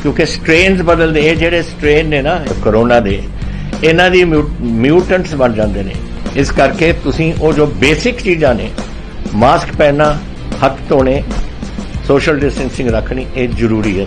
Speaker 6: ਕਿਉਂਕਿ ਸਟ੍ਰੇਨਸ ਬਦਲਦੇ। ਇਹ ਜਿਹੜੇ ਸਟ੍ਰੇਨ ਨੇ ਨਾ ਕਰੋਨਾ ਦੇ, ਇਹਨਾਂ ਦੀ ਮਿਊਟੈਂਟਸ ਬਣ ਜਾਂਦੇ ਨੇ। ਇਸ ਕਰਕੇ ਤੁਸੀਂ ਉਹ ਜੋ ਬੇਸਿਕ ਚੀਜ਼ਾਂ ਨੇ, ਮਾਸਕ ਪਹਿਨਣਾ, ਹੱਥ ਧੋਣੇ, सोशल डिस्टेंसिंग रखनी, ये जरूरी है।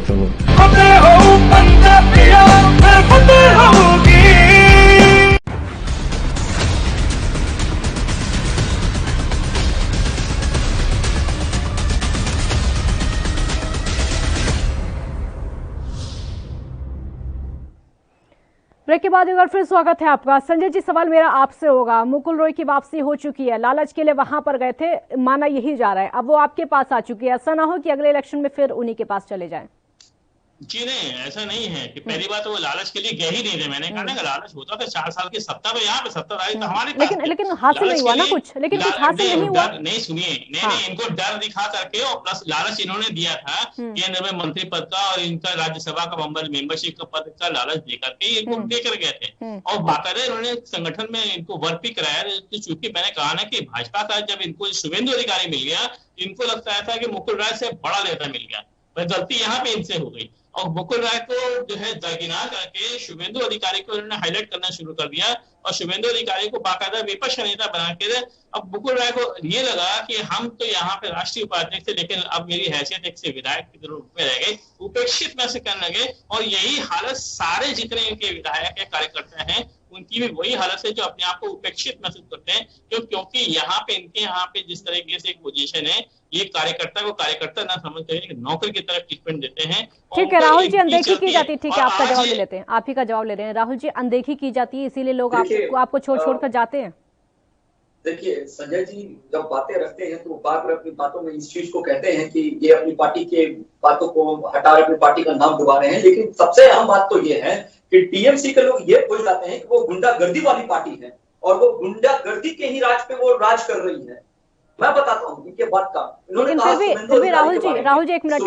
Speaker 14: ब्रेक के बाद एक बार फिर स्वागत है आपका। संजय जी, सवाल मेरा आपसे होगा, मुकुल रॉय की वापसी हो चुकी है, लालच के लिए वहां पर गए थे, माना यही जा रहा है, अब वो आपके पास आ चुकी है, ऐसा ना हो कि अगले इलेक्शन में फिर उन्हीं के पास चले जाएं?
Speaker 10: जी नहीं, ऐसा नहीं है कि पहली बात तो वो लालच के लिए गए ही नहीं थे। मैंने कहा ना, लालच होता तो 4 साल की सत्ता में, यहाँ पे सत्ता आई तो हमारे पास,
Speaker 14: लेकिन हासिल नहीं हुआ ना कुछ, लेकिन कुछ हासिल नहीं हुआ।
Speaker 10: नहीं सुनिए, नहीं इनको डर दिखा करके और प्लस लालच इन्होंने दिया था केंद्र में मंत्री पद का और इनका राज्यसभा का मेंबरशिप का पद का लालच दे करके इनको देकर गए थे। और बाकायदा इन्होंने संगठन में इनको वर्क भी कराया। तो चूंकि मैंने कहा ना कि भाजपा का जब इनको शुभेंदु अधिकारी मिल गया, इनको लगता था कि मुकुल राय से बड़ा नेता मिल गया, पर गलती यहाँ पे इनसे हो गई। और मुकुल राय को जो है दरकिनार करके शुभेंदु अधिकारी को इन्होंने हाईलाइट करना शुरू कर दिया और शुभेंदु अधिकारी को बाकायदा विपक्ष का नेता बना के अब मुकुल राय को ये लगा कि हम तो यहाँ पे राष्ट्रीय उपाध्यक्ष थे, लेकिन अब मेरी हैसियत एक से विधायक के रूप में रह गए, उपेक्षित में से करने लगे। और यही हालत सारे जितने इनके विधायक है, कार्यकर्ता हैं, उनकी भी वही हालत है जो अपने आप को उपेक्षित महसूस करते हैं। क्योंकि यहाँ पे इनके यहाँ पे जिस तरीके से एक पोजीशन है, ये कार्यकर्ता को कार्यकर्ता ना समझ कर नौकर की तरह ट्रीटमेंट देते हैं।
Speaker 14: ठीक है राहुल जी, अनदेखी की जाती है। ठीक है, आपका जवाब ले लेते हैं, आप ही का जवाब ले रहे हैं। राहुल जी, अनदेखी की जाती है, इसीलिए लोग आपको छोड़ कर जाते हैं।
Speaker 7: देखिए संजय जी, जब बातें रखते हैं तो बार अपनी बातों में इस चीज को कहते हैं कि ये अपनी पार्टी के बातों को हटा अपनी पार्टी का नाम डुबा रहे हैं, लेकिन सबसे अहम बात तो ये है कि टीएमसी के लोग ये भूल जाते हैं कि वो गुंडागर्दी वाली पार्टी है और वो गुंडागर्दी के ही राज पे वो राज कर रही है। मैं बताता हूँ इनके बाद का, इन्होंने
Speaker 14: फिर भी राहुल जी एक मिनट,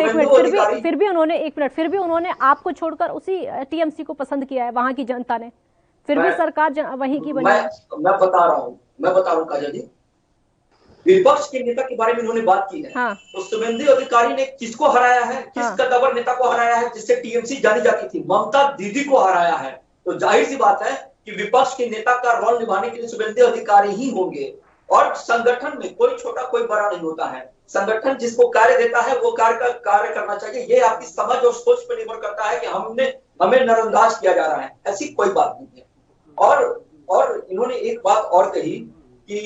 Speaker 14: फिर भी उन्होंने आपको छोड़कर उसी टीएमसी को पसंद किया है वहां की जनता ने, फिर भी सरकार वहीं की बनी है।
Speaker 7: मैं बता रहा हूँ काजल जी, विपक्ष के नेता के बारे में उन्होंने बात की है। हाँ। तो शुभेंदु अधिकारी ने किसको हराया है, किस कद्दावर नेता को हराया है जिससे टीएमसी जानी जाती थी, ममता दीदी को हराया है। तो जाहिर सी बात है कि विपक्ष के नेता का रोल निभाने के लिए शुभेंदु अधिकारी ही होंगे। और संगठन में कोई छोटा कोई बड़ा नहीं होता है, संगठन जिसको कार्य देता है वो कार्य करना चाहिए। ये आपकी समझ और सोच पर निर्भर करता है कि हमें नजरअंदाज किया जा रहा है, ऐसी कोई बात नहीं है। और इन्होंने एक बात और कही कि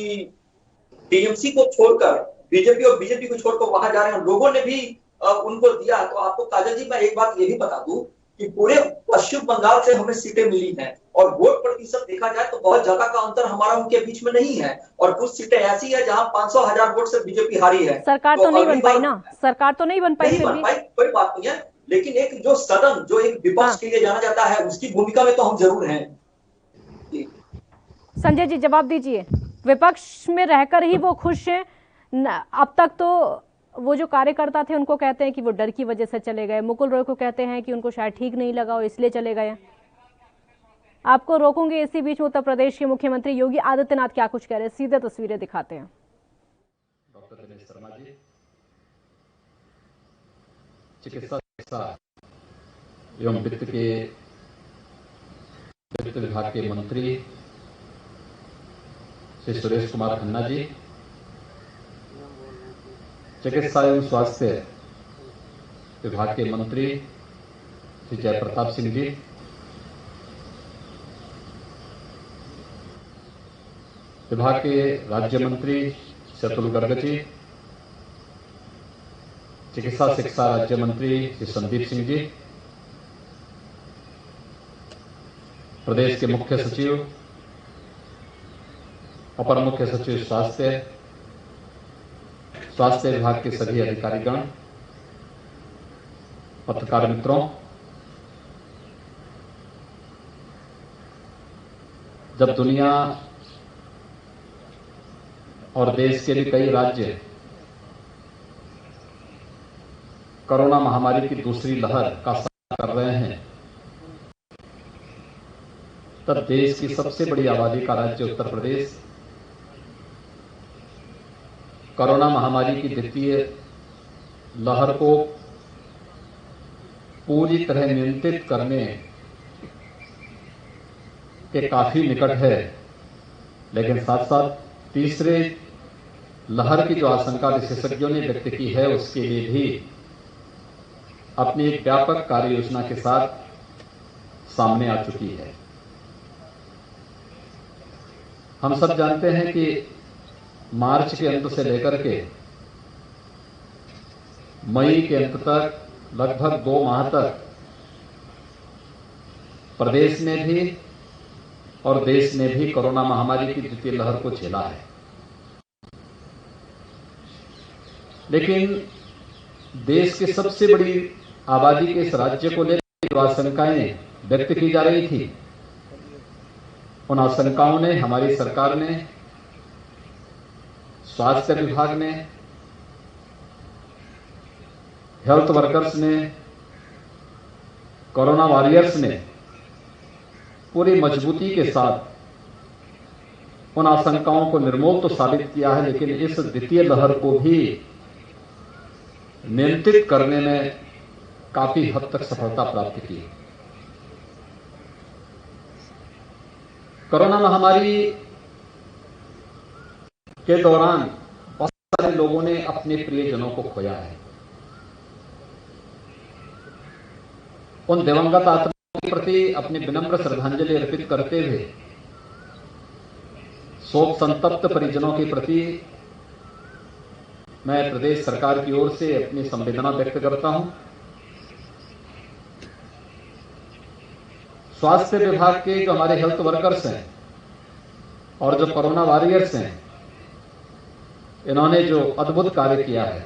Speaker 7: टीएमसी को छोड़कर बीजेपी और बीजेपी को छोड़कर वहां जा रहे हैं, लोगों ने भी उनको दिया। तो आपको काजल जी मैं एक बात ये भी बता दूं कि पूरे पश्चिम बंगाल से हमें सीटें मिली हैं और वोट प्रतिशत देखा जाए तो बहुत ज्यादा का अंतर हमारा उनके बीच में नहीं है। और कुछ सीटें ऐसी है जहां 500,000 वोट से बीजेपी हारी है।
Speaker 14: सरकार तो नहीं बन पाई ना, सरकार तो नहीं बन पाई,
Speaker 7: कोई बात नहीं है, लेकिन एक जो सदन जो एक विपक्ष के लिए जाना जाता है उसकी भूमिका में तो हम जरूर हैं।
Speaker 14: संजय जी जवाब दीजिए, विपक्ष में रहकर ही वो खुश हैं? अब तक तो वो जो कार्यकर्ता थे उनको कहते हैं कि वो डर की वजह से चले गए, मुकुल रॉय को कहते हैं कि उनको शायद ठीक नहीं लगा और इसलिए चले गए। आपको रोकूंगे, इसी बीच उत्तर प्रदेश के मुख्यमंत्री योगी आदित्यनाथ क्या कुछ कह रहे हैं, सीधे तस्वीरें दिखाते हैं।
Speaker 15: डॉक्टर दिनेश शर्मा जी, चिकित्सा एवं वित्त विभाग के मंत्री श्री सुरेश कुमार खन्ना जी, चिकित्सा एवं स्वास्थ्य विभाग के मंत्री श्री जयप्रताप सिंह जी, विभाग के राज्य मंत्री श्री अतुल गर्ग जी, चिकित्सा शिक्षा राज्य मंत्री श्री संदीप सिंह जी, प्रदेश के मुख्य सचिव, अपर मुख्य सचिव स्वास्थ्य विभाग के सभी अधिकारीगण, पत्रकार मित्रों, जब दुनिया और देश के भी कई राज्य कोरोना महामारी की दूसरी लहर का सामना कर रहे हैं, तब देश की सबसे बड़ी आबादी का राज्य उत्तर प्रदेश कोरोना महामारी की द्वितीय लहर को पूरी तरह नियंत्रित करने के काफी निकट है, लेकिन साथ साथ तीसरे लहर की जो आशंका विशेषज्ञों ने व्यक्त की है, उसके लिए भी अपनी एक व्यापक कार्य योजना के साथ सामने आ चुकी है। हम सब जानते हैं कि मार्च के अंत से लेकर के मई के अंत तक लगभग 2 माह तक प्रदेश में भी और देश में भी कोरोना महामारी की द्वितीय लहर को झेला है, लेकिन देश की सबसे बड़ी आबादी के इस राज्य को लेकर जो आशंकाएं व्यक्त की जा रही थी, उन आशंकाओं ने हमारी सरकार ने, स्वास्थ्य विभाग ने, हेल्थ वर्कर्स ने, कोरोना वॉरियर्स ने पूरी मजबूती के साथ उन आशंकाओं को निर्मूल तो साबित किया है, लेकिन इस द्वितीय लहर को भी नियंत्रित करने में काफी हद तक सफलता प्राप्त की। कोरोना महामारी के दौरान बहुत सारे लोगों ने अपने प्रियजनों को खोया है। उन दिवंगत आत्माओं के प्रति अपनी विनम्र श्रद्धांजलि अर्पित करते हुए शोक संतप्त परिजनों के प्रति मैं प्रदेश सरकार की ओर से अपनी संवेदना व्यक्त करता हूं। स्वास्थ्य विभाग के जो हमारे हेल्थ वर्कर्स हैं और जो कोरोना वॉरियर्स हैं, इन्होंने जो अद्भुत कार्य किया है,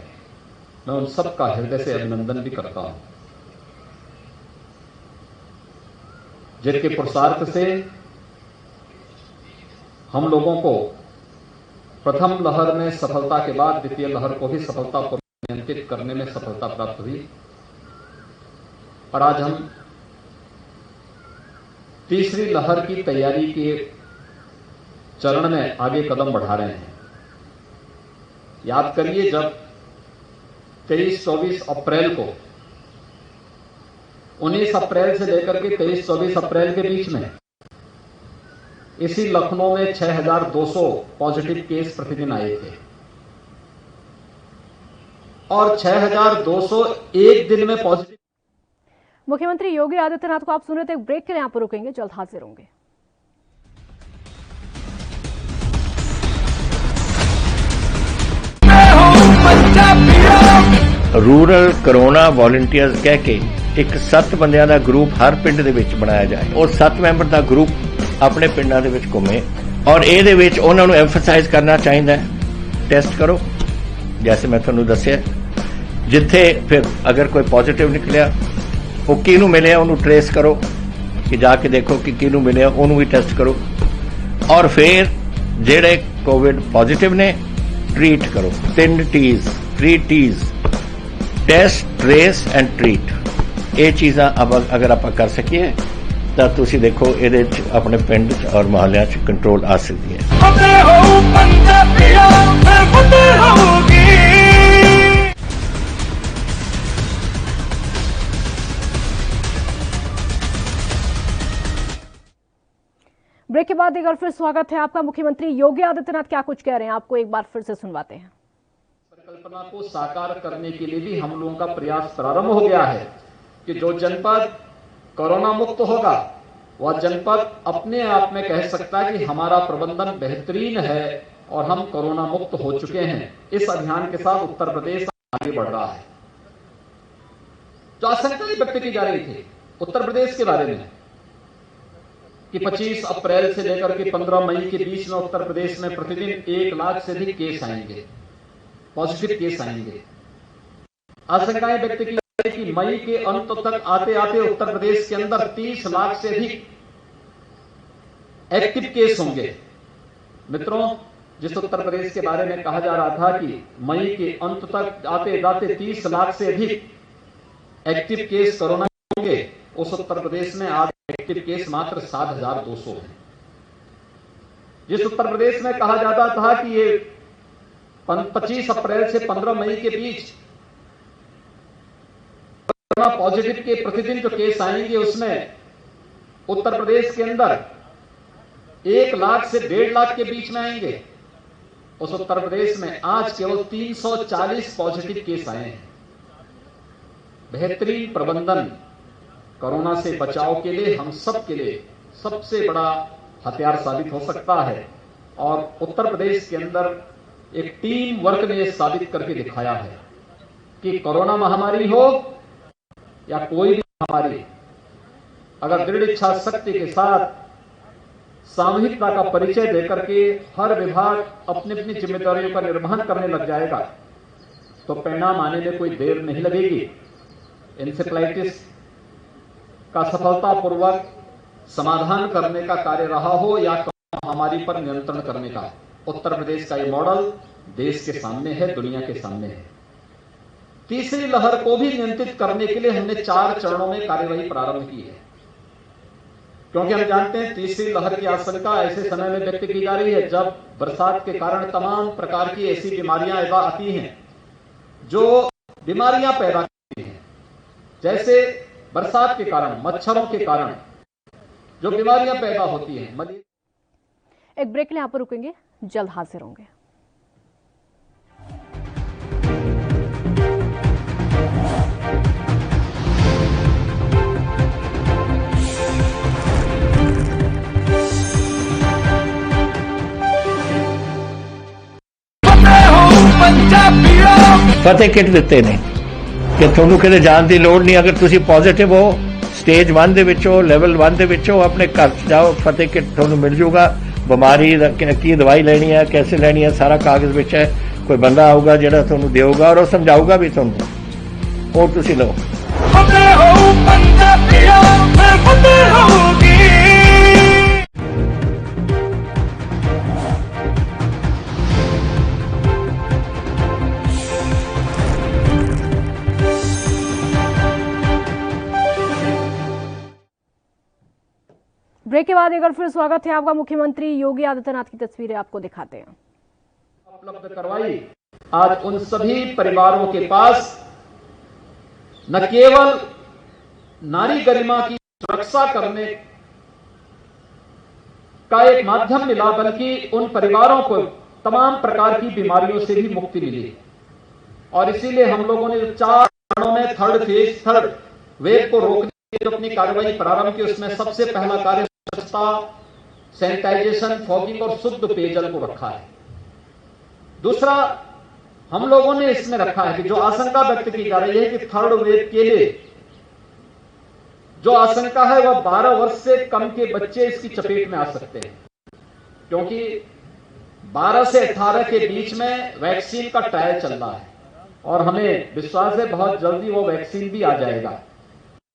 Speaker 15: मैं उन सब का हृदय से अभिनंदन भी करता हूं, जिनके पुरुषार्थ से हम लोगों को प्रथम लहर में सफलता के बाद द्वितीय लहर को भी सफलतापूर्वक नियंत्रित करने में सफलता प्राप्त हुई, और आज हम तीसरी लहर की तैयारी के चरण में आगे कदम बढ़ा रहे हैं। याद करिए, जब 23-24 अप्रैल को, 19 अप्रैल से लेकर के 23-24 अप्रैल के बीच में इसी लखनऊ में 6,200 पॉजिटिव केस प्रतिदिन आए थे, और 6,200 एक दिन में पॉजिटिव।
Speaker 14: मुख्यमंत्री योगी आदित्यनाथ को आप सुन रहे थे। ब्रेक के लिए यहां पर रुकेंगे, जल्द हाजिर होंगे।
Speaker 6: रूरल कोरोना वॉलंटियर्स कह के एक 7 ਬੰਦਿਆਂ ਦਾ ਗਰੁੱਪ ਹਰ ਪਿੰਡ ਦੇ ਵਿੱਚ ਬਣਾਇਆ ਜਾਏ, ਔਰ 7 ਮੈਂਬਰ ਦਾ ਗਰੁੱਪ ਆਪਣੇ ਪਿੰਡਾਂ ਦੇ ਵਿੱਚ ਘੁੰਮੇ, ਔਰ ਇਹਦੇ ਵਿੱਚ ਉਹਨਾਂ ਨੂੰ ਐਮਫਸਾਈਜ਼ ਕਰਨਾ ਚਾਹੀਦਾ ਹੈ, ਟੈਸਟ ਕਰੋ, ਜੈਸੇ ਮੈਂ ਤੁਹਾਨੂੰ ਦੱਸਿਆ, ਜਿੱਥੇ ਫਿਰ ਅਗਰ ਕੋਈ ਪੋਜ਼ਿਟਿਵ ਨਿਕਲਿਆ, ਉਹ ਕਿਹਨੂੰ ਮਿਲਿਆ ਉਹਨੂੰ ਟ੍ਰੇਸ ਕਰੋ, ਕਿ ਜਾ ਕੇ ਦੇਖੋ ਕਿ ਕਿਹਨੂੰ ਮਿਲਿਆ, ਉਹਨੂੰ ਵੀ ਟੈਸਟ ਕਰੋ, ਔਰ ਫਿਰ ਜਿਹੜੇ ਕੋਵਿਡ ਪੋਜ਼ਿਟਿਵ ਨੇ ट्रीट करो। 3 T's, 3 T's, test, trace and treat. ये चीज़ां अब अगर आप कर सकिए तो तुसी देखो ये अपने पिंड और मोहल्ले कंट्रोल आ सकती है।
Speaker 14: ब्रेक के बाद एक बार फिर स्वागत है आपका। मुख्यमंत्री योगी आदित्यनाथ क्या कुछ कह रहे हैं, आपको एक बार फिर से सुनवाते हैं।
Speaker 15: परिकल्पना को साकार करने के लिए भी हम लोगों का प्रयास प्रारंभ हो गया है कि जो जनपद कोरोना मुक्त होगा वह जनपद अपने आप में कह सकता है कि हमारा प्रबंधन बेहतरीन है और हम कोरोना मुक्त हो चुके हैं। इस अभियान के साथ उत्तर प्रदेश आगे बढ़ रहा है। जो आशंकाएं व्यक्त की जा रही थी उत्तर प्रदेश के बारे में कि 25 अप्रैल से लेकर के 15 मई के बीच में उत्तर प्रदेश में प्रतिदिन 1 लाख से अधिक केस आएंगे, पॉजिटिव केस आएंगे। आशंकाएं व्यक्त की कि मई के अंत तक आते आते उत्तर प्रदेश के अंदर 30 लाख से अधिक एक्टिव केस होंगे। मित्रों, जिस उत्तर प्रदेश के बारे में कहा जा रहा था कि मई के अंत तक आते जाते 30 लाख से अधिक एक्टिव केस कोरोना होंगे, उस उत्तर प्रदेश में आज एक्टिव केस मात्र 7,200 हैं। जिस उत्तर प्रदेश में कहा जाता था कि ये 25 अप्रैल से 15 मई के बीच कोरोना पॉजिटिव के प्रतिदिन जो केस आएंगे उसमें उत्तर प्रदेश के अंदर 1 लाख से 1.5 लाख के बीच में आएंगे, उस उत्तर प्रदेश में आज केवल 340 पॉजिटिव केस आए हैं। बेहतरीन प्रबंधन कोरोना से बचाव के लिए हम सब के लिए सबसे बड़ा हथियार साबित हो सकता है और उत्तर प्रदेश के अंदर एक टीम वर्क ने साबित करके दिखाया है कि कोरोना महामारी हो या कोई भी महामारी, अगर दृढ़ इच्छा शक्ति के साथ सामूहिकता का परिचय देकर के हर विभाग अपनी अपनी जिम्मेदारियों का निर्वहन करने लग जाएगा तो परिणाम आने में कोई देर नहीं लगेगी। इंसेफ्लाइटिस का सफलतापूर्वक समाधान करने का कार्य रहा हो या महामारी पर नियंत्रण करने का, उत्तर प्रदेश का ये मॉडल देश के सामने है, दुनिया के सामने है। तीसरी लहर को भी नियंत्रित करने के लिए हमने 4 चरणों में कार्यवाही प्रारंभ की है, क्योंकि हम जानते हैं तीसरी लहर की आशंका ऐसे समय में व्यक्त की जा रही है जब बरसात के कारण तमाम प्रकार की ऐसी बीमारियां आती हैं जो बीमारियां पैदा करती हैं। जैसे बरसात के कारण, मच्छरों के कारण जो बीमारियां पैदा होती हैं।
Speaker 14: एक ब्रेक ले यहाँ पर रुकेंगे, जल्द हाजिर होंगे।
Speaker 6: फतेह किट ਦਿੱਤੇ ਨੇ ਕਿ ਤੁਹਾਨੂੰ ਕਿਤੇ ਜਾਣ ਦੀ ਲੋੜ ਨਹੀਂ। ਅਗਰ ਤੁਸੀਂ ਪੋਜ਼ਿਟਿਵ ਹੋ, ਸਟੇਜ 1 ਦੇ ਵਿੱਚ ਹੋ, ਲੈਵਲ 1 ਦੇ ਵਿੱਚ ਹੋ, ਆਪਣੇ ਘਰ ਜਾਓ, ਫਤਿਹ ਕਿਟ ਤੁਹਾਨੂੰ ਮਿਲ ਜੂਗਾ। ਬਿਮਾਰੀ ਦਾ ਕੀ ਦਵਾਈ ਲੈਣੀ ਹੈ, कैसे ਲੈਣੀ ਹੈ, ਸਾਰਾ ਕਾਗਜ਼ ਵਿੱਚ ਹੈ। ਕੋਈ ਬੰਦਾ ਆਊਗਾ ਜਿਹੜਾ ਤੁਹਾਨੂੰ ਦੇਊਗਾ ਔਰ ਉਹ ਸਮਝਾਊਗਾ ਵੀ ਤੁਹਾਨੂੰ, ਉਹ ਤੁਸੀਂ ਲਓ। ਫਤਿਹ ਹੋ ਪੰਜਾਬੀਓ, ਫਿਰ ਫਤਿਹ ਹੋਊਗੀ।
Speaker 14: ब्रेक के बाद एक बार फिर स्वागत है आपका। मुख्यमंत्री योगी आदित्यनाथ की तस्वीरें आपको दिखाते हैं।
Speaker 15: उपलब्ध करवाई आज उन सभी परिवारों के पास न केवल नारी गरिमा की सुरक्षा करने का एक माध्यम मिला, बल्कि उन परिवारों को तमाम प्रकार की बीमारियों से भी मुक्ति मिली। और इसीलिए हम लोगों ने 4 चरणों में थर्ड वेव को रोकने की जो अपनी कार्रवाई प्रारंभ की, उसमें सबसे पहला कार्य स्वच्छता, सैनिटाइजेशन, फॉगिंग और शुद्ध पेयजल को रखा है। दूसरा हम लोगों ने इसमें रखा है कि जो आशंका व्यक्त की जा रही है कि थर्ड वेव के लिए जो आशंका है वह 12 वर्ष से कम के बच्चे इसकी चपेट में आ सकते हैं, क्योंकि 12 से 18 के बीच में वैक्सीन का ट्रायल चल रहा है और हमें विश्वास है बहुत जल्दी वो वैक्सीन भी आ जाएगा।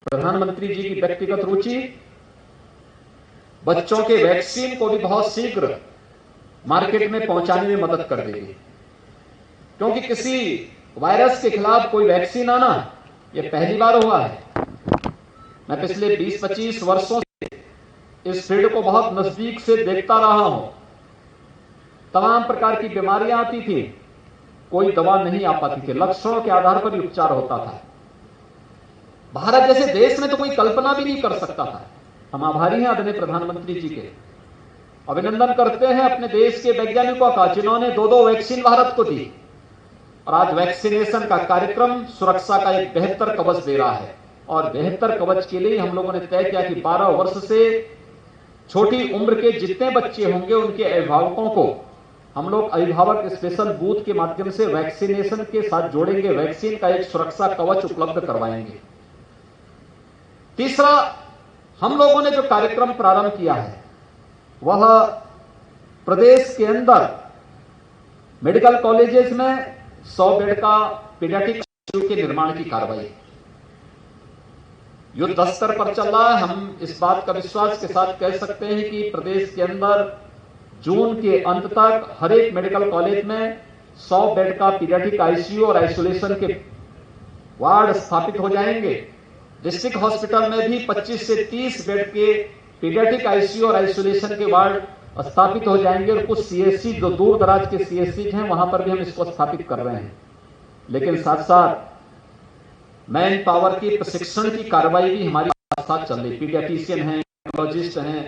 Speaker 15: प्रधानमंत्री जी की व्यक्तिगत रुचि बच्चों के वैक्सीन को भी बहुत शीघ्र मार्केट में पहुंचाने में मदद कर देगी, क्योंकि किसी वायरस के खिलाफ कोई वैक्सीन आना यह पहली बार हुआ है। मैं पिछले 20-25 वर्षों से इस फील्ड को बहुत नजदीक से देखता रहा हूं। तमाम प्रकार की बीमारियां आती थी, कोई दवा नहीं आ पाती थी, लक्षणों के आधार पर ही उपचार होता था। भारत जैसे देश में तो कोई कल्पना भी नहीं कर सकता था। हम आभारी हैं आदरणीय प्रधानमंत्री जी के, अभिनंदन करते हैं अपने देश के वैज्ञानिकों का जिन्होंने 2 वैक्सीन भारत को दी और आज वैक्सीनेशन का कार्यक्रम सुरक्षा का एक बेहतर कवच दे रहा है। और बेहतर कवच के लिए हम लोगों ने तय किया कि 12 वर्ष से छोटी उम्र के जितने बच्चे होंगे उनके अभिभावकों को हम लोग अभिभावक स्पेशल बूथ के माध्यम से वैक्सीनेशन के साथ जोड़ेंगे, वैक्सीन का एक सुरक्षा कवच उपलब्ध करवाएंगे। तीसरा, हम लोगों ने जो कार्यक्रम प्रारंभ किया है वह प्रदेश के अंदर मेडिकल कॉलेजेस में 100 बेड का पीडियाट्रिक के निर्माण की कार्रवाई युद्ध स्तर पर चल रहा है। हम इस बात का विश्वास के साथ कह सकते हैं कि प्रदेश के अंदर जून के अंत तक हर एक मेडिकल कॉलेज में 100 बेड का पीडियाट्रिक आईसीयू और आइसोलेशन के वार्ड स्थापित हो जाएंगे। डिस्ट्रिक्ट हॉस्पिटल में भी 25 से 30 बेड के पीडियाट्रिक आईसीयू और आइसोलेशन के वार्ड स्थापित हो जाएंगे और कुछ सीएससी जो दूर दराज के सीएससी हैं वहां पर भी हम इसको स्थापित कर रहे हैं। लेकिन साथ साथ मैन पावर की प्रशिक्षण की कार्रवाई भी हमारी साथ चल रही। पीडियाट्रिशियन हैं, न्यूरोलॉजिस्ट हैं,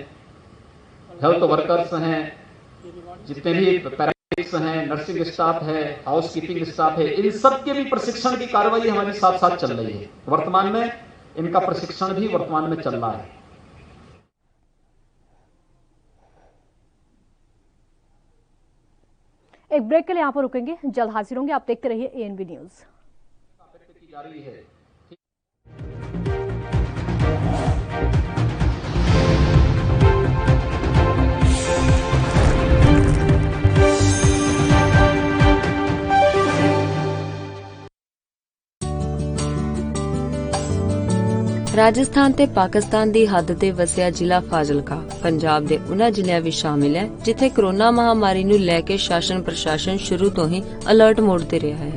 Speaker 15: हेल्थ वर्कर्स हैं, जितने भी पैरामेडिक्स हैं, नर्सिंग स्टाफ है, हाउस कीपिंग स्टाफ है, इन सब के भी प्रशिक्षण की कार्रवाई हमारी साथ साथ चल रही है। वर्तमान में इनका प्रशिक्षण भी वर्तमान में चल रहा है।
Speaker 14: एक ब्रेक के लिए यहाँ पर रुकेंगे, जल्द हाजिर होंगे। आप देखते रहिए एएनबी न्यूज।
Speaker 11: ਰਾਜਸਥਾਨ ਤੇ ਪਾਕਿਸਤਾਨ ਦੀ ਹੱਦ ਤੇ ਵਸਿਆ ਜ਼ਿਲ੍ਹਾ ਫਾਜ਼ਿਲਕਾ ਪੰਜਾਬ ਦੇ ਉਹਨਾਂ ਜ਼ਿਲ੍ਹਿਆਂ ਵਿੱਚ ਸ਼ਾਮਿਲ ਹੈ ਜਿੱਥੇ ਕੋਰੋਨਾ ਮਹਾਮਾਰੀ ਨੂੰ ਲੈ ਕੇ ਸ਼ਾਸਨ ਪ੍ਰਸ਼ਾਸਨ ਸ਼ੁਰੂ ਤੋਂ ਹੀ ਅਲਰਟ ਮੋਡ ਤੇ ਰਿਹਾ ਹੈ।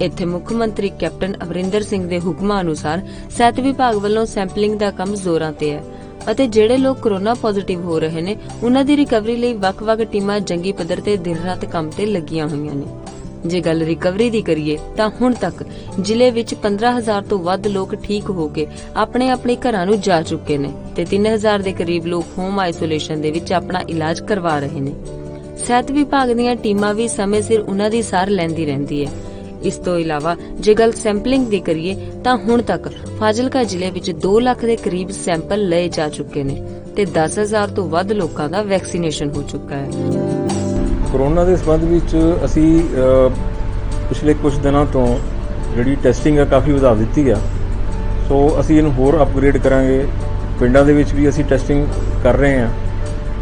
Speaker 11: ਇੱਥੇ ਮੁੱਖ ਮੰਤਰੀ ਕੈਪਟਨ ਅਮਰਿੰਦਰ ਸਿੰਘ ਦੇ ਹੁਕਮਾਂ ਅਨੁਸਾਰ ਸਿਹਤ ਵਿਭਾਗ ਵੱਲੋਂ ਸੈਂਪਲਿੰਗ ਦਾ ਕੰਮ ਜ਼ੋਰਾਂ ਤੇ ਹੈ ਅਤੇ ਜਿਹੜੇ ਲੋਕ ਕੋਰੋਨਾ ਪੋਜ਼ਿਟਿਵ ਹੋ ਰਹੇ ਨੇ ਉਹਨਾਂ ਦੀ ਰਿਕਵਰੀ ਲਈ ਵੱਖ-ਵੱਖ ਟੀਮਾਂ ਜੰਗੀ ਪੱਧਰ ਤੇ ਦਿਨ ਰਾਤ ਕੰਮ ਤੇ ਲੱਗੀਆਂ ਹੋਈਆਂ ਨੇ। ਜੇ ਗੱਲ ਰਿਕਵਰੀ ਦੀ ਕਰੀਏ ਤਾਂ ਹੁਣ ਤੱਕ ਜ਼ਿਲ੍ਹੇ ਵਿੱਚ 15,000 ਤੋਂ ਵੱਧ ਲੋਕ ਠੀਕ ਹੋ ਕੇ ਆਪਣੇ ਘਰਾਂ ਨੂੰ ਜਾ ਚੁੱਕੇ ਨੇ ਤੇ 3,000 ਦੇ ਕਰੀਬ ਲੋਕ ਹੋਮ ਆਈਸੋਲੇਸ਼ਨ ਦੇ ਵਿੱਚ ਆਪਣਾ ਇਲਾਜ ਕਰਵਾ ਰਹੇ ਨੇ। ਸਿਹਤ ਵਿਭਾਗ ਦੀਆਂ ਟੀਮਾਂ ਵੀ ਸਮੇਂ ਸਿਰ ਉਹਨਾਂ ਦੀ ਸਾਰ ਲੈਂਦੀ ਰਹਿੰਦੀ ਹੈ। ਇਸ ਤੋਂ ਇਲਾਵਾ ਜੇ ਗੱਲ ਸੈਂਪਲਿੰਗ ਦੀ ਕਰੀਏ ਤਾਂ ਹੁਣ ਤੱਕ ਫਾਜ਼ਿਲਕਾ ਜ਼ਿਲ੍ਹੇ ਵਿੱਚ 2 ਲੱਖ ਦੇ ਕਰੀਬ ਸੈਂਪਲ ਲਏ ਜਾ ਚੁੱਕੇ ਨੇ ਤੇ 10,000 ਤੋਂ ਵੱਧ ਲੋਕਾਂ ਦਾ ਵੈਕਸੀਨੇਸ਼ਨ ਹੋ ਚੁੱਕਾ ਹੈ।
Speaker 16: ਕੋਰੋਨਾ ਦੇ ਸੰਬੰਧ ਵਿੱਚ ਅਸੀਂ ਪਿਛਲੇ ਕੁਝ ਦਿਨਾਂ ਤੋਂ ਜਿਹੜੀ ਟੈਸਟਿੰਗ ਹੈ ਕਾਫੀ ਵਧਾ ਦਿੱਤੀ ਆ। ਸੋ ਅਸੀਂ ਇਹਨੂੰ ਹੋਰ ਅਪਗ੍ਰੇਡ ਕਰਾਂਗੇ। ਪਿੰਡਾਂ ਦੇ ਵਿੱਚ ਵੀ ਅਸੀਂ ਟੈਸਟਿੰਗ ਕਰ ਰਹੇ ਹਾਂ।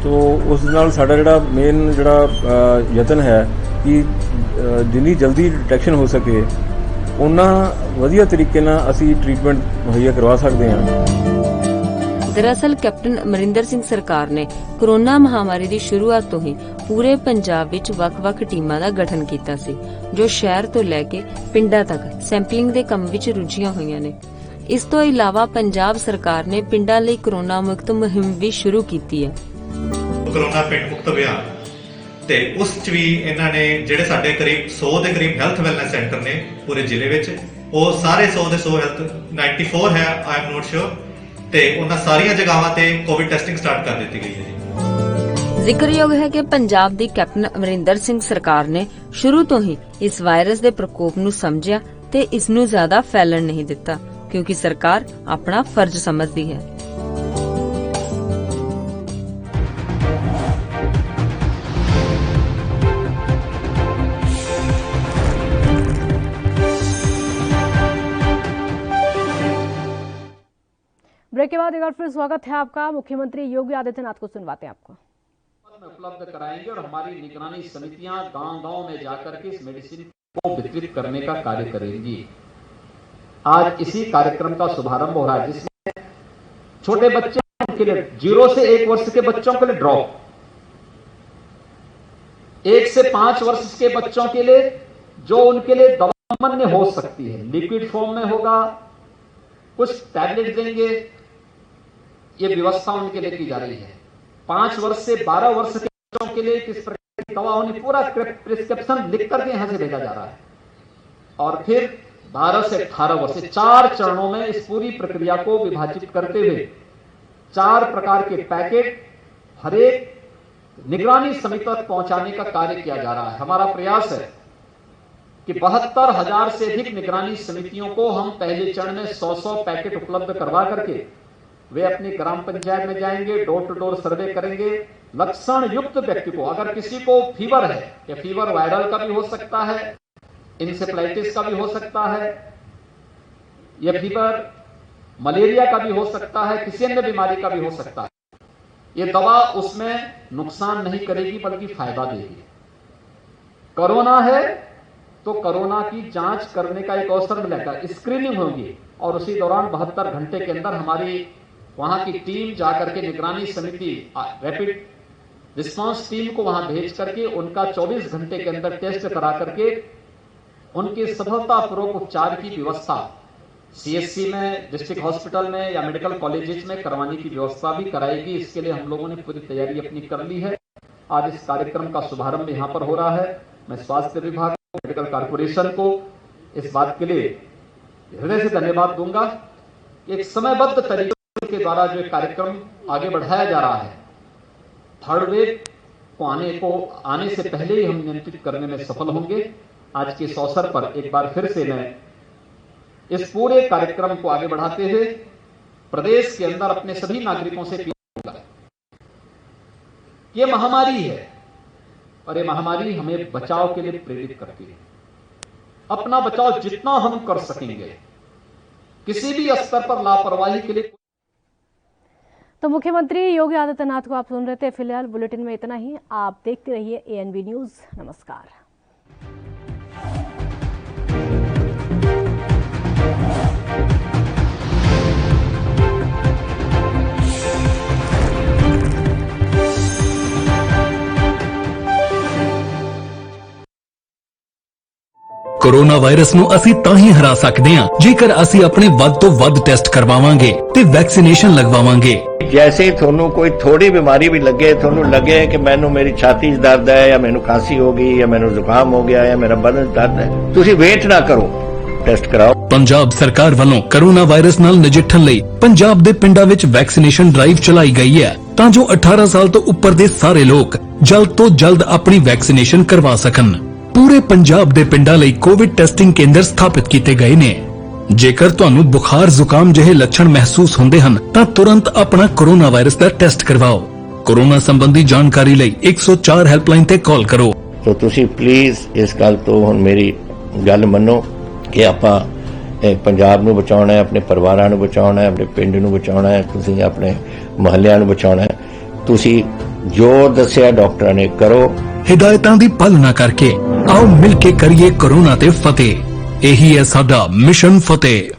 Speaker 16: ਤੋ ਉਸ ਨਾਲ ਸਾਡਾ ਜਿਹੜਾ ਮੇਨ ਜਿਹੜਾ ਯਤਨ ਹੈ ਕਿ ਜਿੰਨੀ ਜਲਦੀ ਡਿਟੈਕਸ਼ਨ ਹੋ ਸਕੇ ਉਹਨਾਂ ਵਧੀਆ ਤਰੀਕੇ ਨਾਲ ਅਸੀਂ ਟ੍ਰੀਟਮੈਂਟ ਮੁਹੱਈਆ ਕਰਵਾ ਸਕਦੇ ਹਾਂ।
Speaker 11: ਦਰਅਸਲ ਕੈਪਟਨ ਅਮਰਿੰਦਰ ਸਿੰਘ ਸਰਕਾਰ ਨੇ ਕੋਰੋਨਾ ਮਹਾਮਾਰੀ ਦੀ ਸ਼ੁਰੂਆਤ ਤੋਂ ਹੀ ਪੂਰੇ ਪੰਜਾਬ ਵਿੱਚ ਵੱਖ-ਵੱਖ ਟੀਮਾਂ ਦਾ ਗਠਨ ਕੀਤਾ ਸੀ ਜੋ ਸ਼ਹਿਰ ਤੋਂ ਲੈ ਕੇ ਪਿੰਡਾਂ ਤੱਕ ਸੈਂਪਲਿੰਗ ਦੇ ਕੰਮ ਵਿੱਚ ਰੁੱਝੀਆਂ ਹੋਈਆਂ ਨੇ। ਇਸ ਤੋਂ ਇਲਾਵਾ ਪੰਜਾਬ ਸਰਕਾਰ ਨੇ ਪਿੰਡਾਂ ਲਈ ਕੋਰੋਨਾ ਮੁਕਤ ਮੁਹਿੰਮ ਵੀ ਸ਼ੁਰੂ ਕੀਤੀ ਹੈ।
Speaker 17: ਕੋਰੋਨਾ ਪਿੰਡ ਮੁਕਤ ਅਭਿਆਨ ਤੇ ਉਸ 'ਚ ਵੀ ਇਹਨਾਂ ਨੇ ਜਿਹੜੇ ਸਾਡੇ ਕਰੀਬ 100 ਦੇ ਕਰੀਬ ਹੈਲਥ ਵੈਲਨੈਸ ਸੈਂਟਰ ਨੇ ਪੂਰੇ ਜ਼ਿਲ੍ਹੇ ਵਿੱਚ, ਉਹ ਸਾਰੇ 100 ਦੇ 100 ਹੈਲਥ 94 ਹੈ ਆਈ ਐਮ ਨੋਟ ਸ਼ੋਰ, ਤੇ ਉਹਨਾਂ ਸਾਰੀਆਂ ਜਗ੍ਹਾਵਾਂ ਤੇ ਕੋਵਿਡ ਟੈਸਟਿੰਗ ਸਟਾਰਟ ਕਰ ਦਿੱਤੀ ਗਈ ਹੈ ਜੀ।
Speaker 11: ਜ਼ਿਕਰਯੋਗ ਹੈ ਕਿ ਪੰਜਾਬ ਦੀ ਕੈਪਟਨ ਅਮਰਿੰਦਰ ਸਿੰਘ ਸਰਕਾਰ ਨੇ ਸ਼ੁਰੂ ਤੋਂ ਹੀ ਇਸ ਵਾਇਰਸ ਦੇ ਪ੍ਰਕੋਪ ਨੂੰ ਸਮਝਿਆ ਤੇ ਇਸ ਨੂੰ ਜ਼ਿਆਦਾ ਫੈਲਣ ਨਹੀਂ ਦਿੱਤਾ ਕਿਉਂਕਿ ਸਰਕਾਰ ਆਪਣਾ ਫਰਜ਼ ਸਮਝਦੀ ਹੈ।
Speaker 14: ब्रेक के बाद एक बार फिर स्वागत है आपका। मुख्यमंत्री योगी आदित्यनाथ को सुनवाते हैं आपको।
Speaker 15: उपलब्ध कराएंगे और हमारी निगरानी समितियां गांव-गांव में जाकर के इस मेडिसिन को वितरित करने का कार्य करेंगी। आज इसी कार्यक्रम का शुभारंभ हो रहा है जिसमें छोटे बच्चों के लिए 0 से 1 वर्ष के बच्चों के लिए ड्रॉप, 1 से 5 वर्ष के बच्चों के लिए जो उनके लिए दवा सामान्य हो सकती है लिक्विड फॉर्म में होगा, कुछ टैबलेट देंगे, ये व्यवस्था उनके लिए की जा रही है। 5 वर्ष से 12 वर्ष के बच्चों के लिए किस प्रकार की दवा होनी पूरा प्रिस्क्रिप्शन लिख करके यहां से भेजा जा रहा है और फिर 12 से 18 वर्ष 4 चरणों में इस पूरी प्रक्रिया को विभाजित करते हुए 4 प्रकार के पैकेट हरेक निगरानी समिति तक पहुंचाने का कार्य किया जा रहा है। हमारा प्रयास है कि 72,000 से अधिक निगरानी समितियों को हम पहले चरण में 100 पैकेट उपलब्ध करवा करके वे अपनी ग्राम पंचायत में जाएंगे, डोर टू डोर सर्वे करेंगे। लक्षण युक्त व्यक्ति को, अगर किसी को फीवर है, या फीवर वायरल का भी हो सकता है, इंसेफ्लाइटिस का भी हो सकता है, या फीवर मलेरिया का भी हो सकता है, किसी अन्य बीमारी का भी हो सकता है, ये दवा उसमें नुकसान नहीं करेगी बल्कि फायदा देगी। कोरोना है तो कोरोना की जांच करने का एक अवसर मिलेगा, स्क्रीनिंग होगी और उसी दौरान 72 घंटे के अंदर हमारी वहां की टीम जाकर के निगरानी समिति रैपिड रिस्पांस टीम को वहां भेज करके उनका 24 घंटे के अंदर टेस्ट करा करके उनके सफलतापूर्वक उपचार की व्यवस्था सीएससी में, डिस्ट्रिक्ट हॉस्पिटल में या मेडिकल कॉलेजेस में करवाने की व्यवस्था भी कराएगी। इसके लिए हम लोगों ने पूरी तैयारी अपनी कर ली है। आज इस कार्यक्रम का शुभारंभ यहां पर हो रहा है। मैं स्वास्थ्य विभाग, मेडिकल कॉर्पोरेशन को इस बात के लिए हृदय से धन्यवाद दूंगा। एक समयबद्ध तरीके के द्वारा जो कार्यक्रम आगे बढ़ाया जा रहा है, थर्ड वेव को आने से पहले ही हम नियंत्रित करने में सफल होंगे। आज के इस अवसर पर एक बार फिर से मैं इस पूरे कार्यक्रम को आगे बढ़ाते हुए प्रदेश के अंदर अपने सभी नागरिकों से अपील करूंगा। ये महामारी है और ये महामारी हमें बचाव के लिए प्रेरित करती है। अपना बचाव जितना हम कर सकेंगे, किसी भी स्तर पर लापरवाही के लिए।
Speaker 14: तो मुख्यमंत्री योगी आदित्यनाथ को आप सुन रहे थे। फिलहाल बुलेटिन में इतना ही। आप देखते रहिए ANV न्यूज। नमस्कार।
Speaker 5: कोरोना वायरस ਨੂੰ ਅਸੀਂ ਤਾਂ ਹੀ ਹਰਾ ਸਕਦੇ ਹਾਂ ਜੇਕਰ ਅਸੀਂ ਆਪਣੇ ਵੱਧ ਤੋਂ ਵੱਧ ਟੈਸਟ ਕਰਵਾਵਾਂਗੇ ਤੇ ਵੈਕਸੀਨੇਸ਼ਨ ਲਗਵਾਵਾਂਗੇ।
Speaker 6: जैसे ਤੁਹਾਨੂੰ ਕੋਈ ਥੋੜੀ ਬਿਮਾਰੀ ਵੀ ਲੱਗੇ, ਤੁਹਾਨੂੰ ਲੱਗੇ ਕਿ ਮੈਨੂੰ ਮੇਰੀ ਛਾਤੀ 'ਚ ਦਰਦ ਹੈ ਜਾਂ ਮੈਨੂੰ ਖਾਂਸੀ ਹੋ ਗਈ ਜਾਂ ਮੈਨੂੰ ਜ਼ੁਕਾਮ ਹੋ ਗਿਆ ਜਾਂ ਮੇਰਾ ਬਦਨ ਦਰਦ ਹੈ, ਤੁਸੀਂ ਵੇਟ ਨਾ ਕਰੋ, ਟੈਸਟ ਕਰਾਓ।
Speaker 5: ਪੰਜਾਬ ਸਰਕਾਰ ਵੱਲੋਂ ਕੋਰੋਨਾ ਵਾਇਰਸ ਨਾਲ ਨਜਿੱਠਣ ਲਈ ਪੰਜਾਬ ਦੇ ਪਿੰਡਾਂ ਵਿੱਚ ਵੈਕਸੀਨੇਸ਼ਨ ਡਰਾਈਵ ਚਲਾਈ ਗਈ ਹੈ ਤਾਂ ਜੋ 18 ਸਾਲ ਤੋਂ ਉੱਪਰ ਦੇ ਸਾਰੇ ਲੋਕ ਜਲਦ ਤੋਂ ਜਲਦ ਆਪਣੀ ਵੈਕਸੀਨੇਸ਼ਨ ਕਰਵਾ ਸਕਣ। पूरे पंजाब ਦੇ ਪਿੰਡਾਂ ਲਈ ਕੋਵਿਡ ਟੈਸਟਿੰਗ ਕੇਂਦਰ ਸਥਾਪਿਤ ਕੀਤੇ ਗਏ ਨੇ। ਜੇਕਰ ਤੁਹਾਨੂੰ ਬੁਖਾਰ ਜ਼ੁਕਾਮ ਜਿਹੇ ਲੱਛਣ ਮਹਿਸੂਸ ਹੁੰਦੇ ਹਨ ਤਾਂ ਤੁਰੰਤ ਆਪਣਾ ਕੋਰੋਨਾ ਵਾਇਰਸ ਦਾ ਟੈਸਟ ਕਰਵਾਓ। ਕੋਰੋਨਾ ਸੰਬੰਧੀ ਜਾਣਕਾਰੀ ਲਈ 104 ਹੈਲਪਲਾਈਨ ਤੇ ਕਾਲ ਕਰੋ।
Speaker 6: तो ਤੁਸੀਂ ਪਲੀਜ਼ ਇਸ ਗੱਲ ਤੋਂ ਹੁਣ ਮੇਰੀ ਗੱਲ ਮੰਨੋ ਕਿ ਆਪਾਂ ਪੰਜਾਬ ਨੂੰ ਬਚਾਉਣਾ ਹੈ, ਆਪਣੇ ਪਰਿਵਾਰਾਂ ਨੂੰ ਬਚਾਉਣਾ ਹੈ, ਆਪਣੇ ਪਿੰਡ ਨੂੰ ਬਚਾਉਣਾ ਹੈ, ਤੁਸੀਂ ਆਪਣੇ ਮੁਹੱਲਿਆਂ ਨੂੰ ਬਚਾਉਣਾ ਹੈ। ਤੁਸੀਂ ਜੋ ਦੱਸਿਆ ਡਾਕਟਰਾਂ ਨੇ ਕਰੋ।
Speaker 5: हिदायतां दी पालना करके आओ मिलके करिए कोरोना ते फतेह। यही है साडा मिशन फतेह।